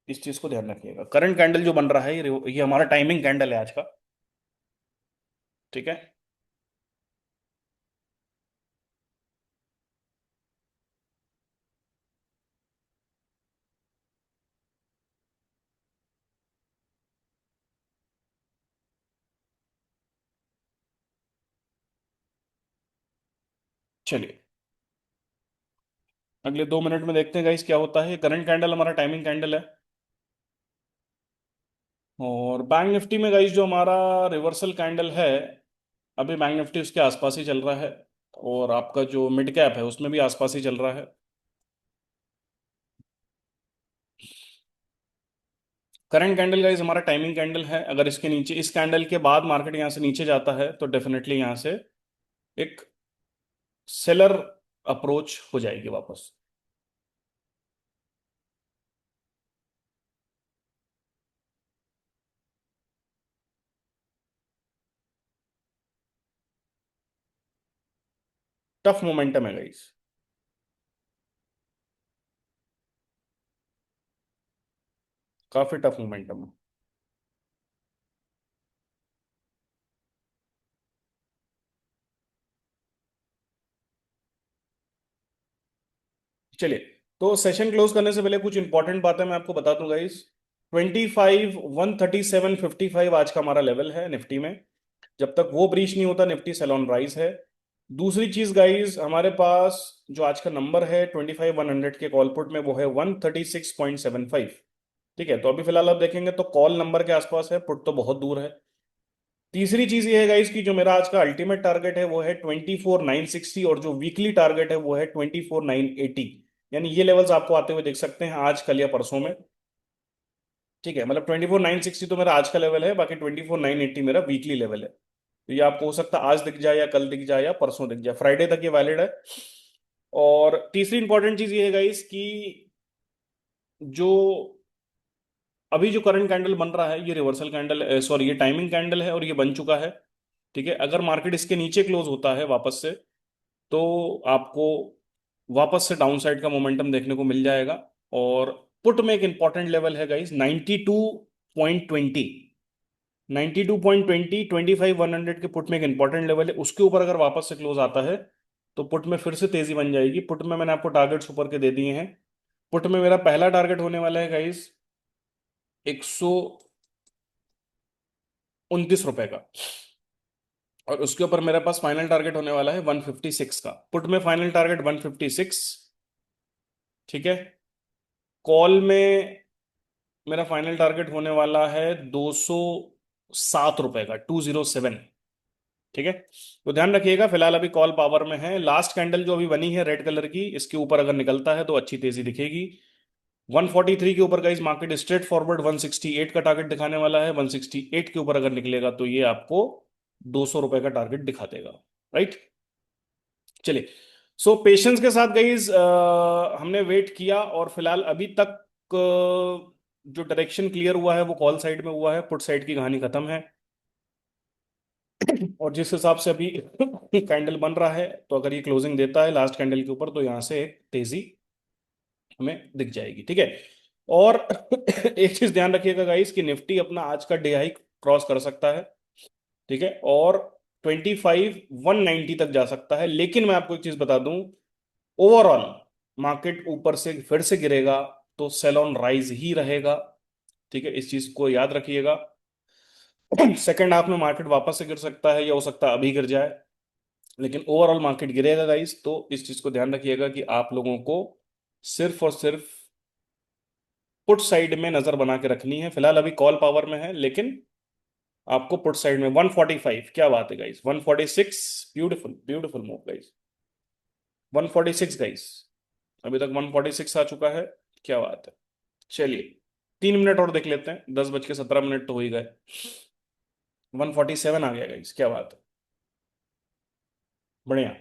इस चीज को ध्यान रखिएगा। करंट कैंडल जो बन रहा है ये हमारा टाइमिंग कैंडल है आज का, ठीक है। चलिए अगले 2 मिनट में देखते हैं गाइस क्या होता है। करंट कैंडल हमारा टाइमिंग कैंडल है, और बैंक निफ्टी में गाइस जो हमारा रिवर्सल कैंडल है, अभी बैंक निफ्टी उसके आसपास ही चल रहा है, और आपका जो मिड कैप है उसमें भी आसपास ही चल रहा है। करंट कैंडल गाइस हमारा टाइमिंग कैंडल है, अगर इसके नीचे, इस कैंडल के बाद मार्केट यहाँ से नीचे जाता है तो डेफिनेटली यहाँ से एक सेलर अप्रोच हो जाएगी वापस। टफ मोमेंटम है गाइस, काफी टफ मोमेंटम है। चलिए, तो सेशन क्लोज करने से पहले कुछ इंपॉर्टेंट बातें मैं आपको बता दूं गाइस। 25, 137.55 आज का हमारा लेवल है निफ्टी में, जब तक वो ब्रीच नहीं होता निफ्टी सेल ऑन राइज है। दूसरी चीज गाइस, हमारे पास जो आज का नंबर है 25, 100 के कॉल पुट में, वो है 136.75, ठीक है, तो अभी फिलहाल आप देखेंगे तो कॉल नंबर के आसपास है, पुट तो बहुत दूर है। तीसरी चीज ये है गाइस कि जो मेरा आज का अल्टीमेट टारगेट है वो है 24,960, और जो वीकली टारगेट है वो है 24,980। यानी ये लेवल्स आपको आते हुए देख सकते हैं आज, कल या परसों में। ठीक है, मतलब 24,960 तो मेरा आज का लेवल है, बाकी 24,980 मेरा वीकली लेवल है। तो ये आपको हो सकता है आज दिख जाए या कल दिख जाए या परसों दिख जाए, फ्राइडे तक ये वैलिड है। और तीसरी इंपॉर्टेंट चीज ये है गाइस कि जो अभी जो करंट कैंडल बन रहा है ये रिवर्सल कैंडल, सॉरी ये टाइमिंग कैंडल है और ये बन चुका है। ठीक है, अगर मार्केट इसके नीचे क्लोज होता है वापस से, तो आपको वापस से डाउन साइड का मोमेंटम देखने को मिल जाएगा। और पुट में एक इंपॉर्टेंट लेवल है गाइस 92.20। 92.20, 25,100 के पुट में एक इंपॉर्टेंट लेवल है, उसके ऊपर अगर वापस से क्लोज आता है तो पुट में फिर से तेजी बन जाएगी। पुट में मैंने आपको टारगेट्स ऊपर के दे दिए हैं। पुट में मेरा पहला टारगेट होने वाला है गाइस 129 रुपए का, और उसके ऊपर मेरे पास फाइनल टारगेट होने वाला है 156 का। पुट में फाइनल टारगेट 156। ठीक है, कॉल में मेरा फाइनल टारगेट होने वाला है 207 रुपए का, 207। ठीक है, तो ध्यान रखिएगा, फिलहाल अभी कॉल पावर में है। लास्ट कैंडल जो अभी बनी है रेड कलर की, इसके ऊपर अगर निकलता है तो अच्छी तेजी दिखेगी। 143 के ऊपर गाइस मार्केट स्ट्रेट फॉरवर्ड 168 का टारगेट दिखाने वाला है। 168 के ऊपर अगर निकलेगा तो ये आपको 200 रुपए का टारगेट दिखा देगा। राइट, चलिए। सो पेशेंस के साथ गाइस हमने वेट किया, और फिलहाल अभी तक जो डायरेक्शन क्लियर हुआ है वो कॉल साइड में हुआ है, पुट साइड की कहानी खत्म है। और जिस हिसाब से अभी कैंडल बन रहा है, तो अगर ये क्लोजिंग देता है लास्ट कैंडल के ऊपर तो यहाँ से एक तेजी हमें दिख जाएगी। ठीक है, और एक चीज ध्यान रखिएगा गाइस कि निफ्टी अपना आज का डे हाई क्रॉस कर सकता है। ठीक है, और 25,190 तक जा सकता है। लेकिन मैं आपको एक चीज बता दूं, ओवरऑल मार्केट ऊपर से फिर से गिरेगा तो सेल ऑन राइज ही रहेगा। ठीक है, इस चीज को याद रखिएगा। सेकेंड हाफ में मार्केट वापस से गिर सकता है, या हो सकता है अभी गिर जाए, लेकिन ओवरऑल मार्केट गिरेगा गाइस। तो इस चीज को ध्यान रखिएगा कि आप लोगों को सिर्फ और सिर्फ पुट साइड में नजर बना के रखनी है। फिलहाल अभी कॉल पावर में है, लेकिन आपको पुट साइड में 145, क्या बात है guys, 146, beautiful beautiful move guys, 146 guys, अभी तक 146 आ चुका है, क्या बात है। चलिए 3 मिनट और देख लेते हैं, 10:17 तो हो ही गए। 147 आ गया गाइस, क्या बात है, बढ़िया।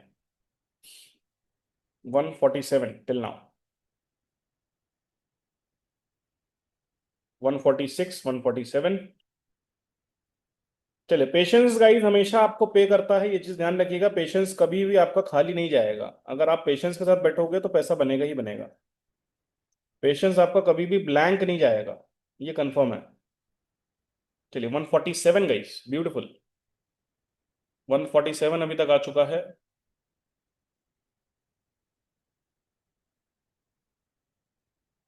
147 टिल नाउ, 146, 147। चले, पेशेंस गाइस हमेशा आपको पे करता है, ये चीज ध्यान रखिएगा। पेशेंस कभी भी आपका खाली नहीं जाएगा। अगर आप पेशेंस के साथ बैठोगे तो पैसा बनेगा ही बनेगा। पेशेंस आपका कभी भी ब्लैंक नहीं जाएगा, ये कंफर्म है। चलिए 147 गाइस, ब्यूटीफुल। 147 अभी तक आ चुका है।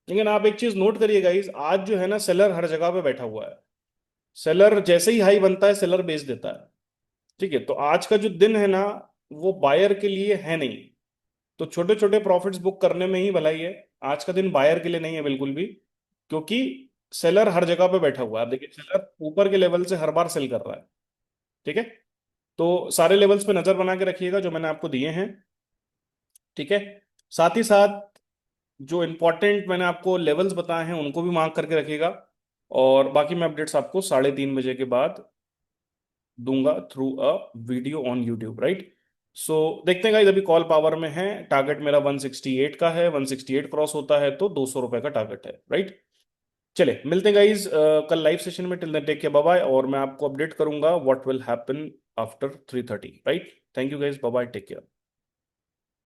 लेकिन आप एक चीज नोट करिए गाइस, आज जो है ना, सेलर हर जगह पे बैठा हुआ है। सेलर जैसे ही हाई बनता है सेलर बेच देता है। ठीक है, तो आज का जो दिन है ना, वो बायर के लिए है नहीं। तो छोटे छोटे प्रॉफिट्स बुक करने में ही भलाई है। आज का दिन बायर के लिए नहीं है बिल्कुल भी, क्योंकि सेलर हर जगह पे बैठा हुआ है। आप देखिए, सेलर ऊपर के लेवल से हर बार सेल कर रहा है। ठीक है, तो सारे लेवल्स पे नजर बना के रखिएगा जो मैंने आपको दिए हैं। ठीक है, साथ ही साथ जो इंपॉर्टेंट मैंने आपको लेवल्स बताए हैं उनको भी मार्क करके रखिएगा। और बाकी मैं अपडेट्स आपको 3:30 बजे के बाद दूंगा through a video on YouTube. Right, so देखते हैं गाइस, अभी कॉल पावर में है। टारगेट मेरा 168 का है, 168 क्रॉस होता है तो 200 रुपए का टारगेट है। राइट, चले मिलते हैं गाइज कल लाइव सेशन में। Till then take care, bye bye, और मैं आपको अपडेट करूंगा what will happen after 3:30। Right, thank you guys, bye bye, take care.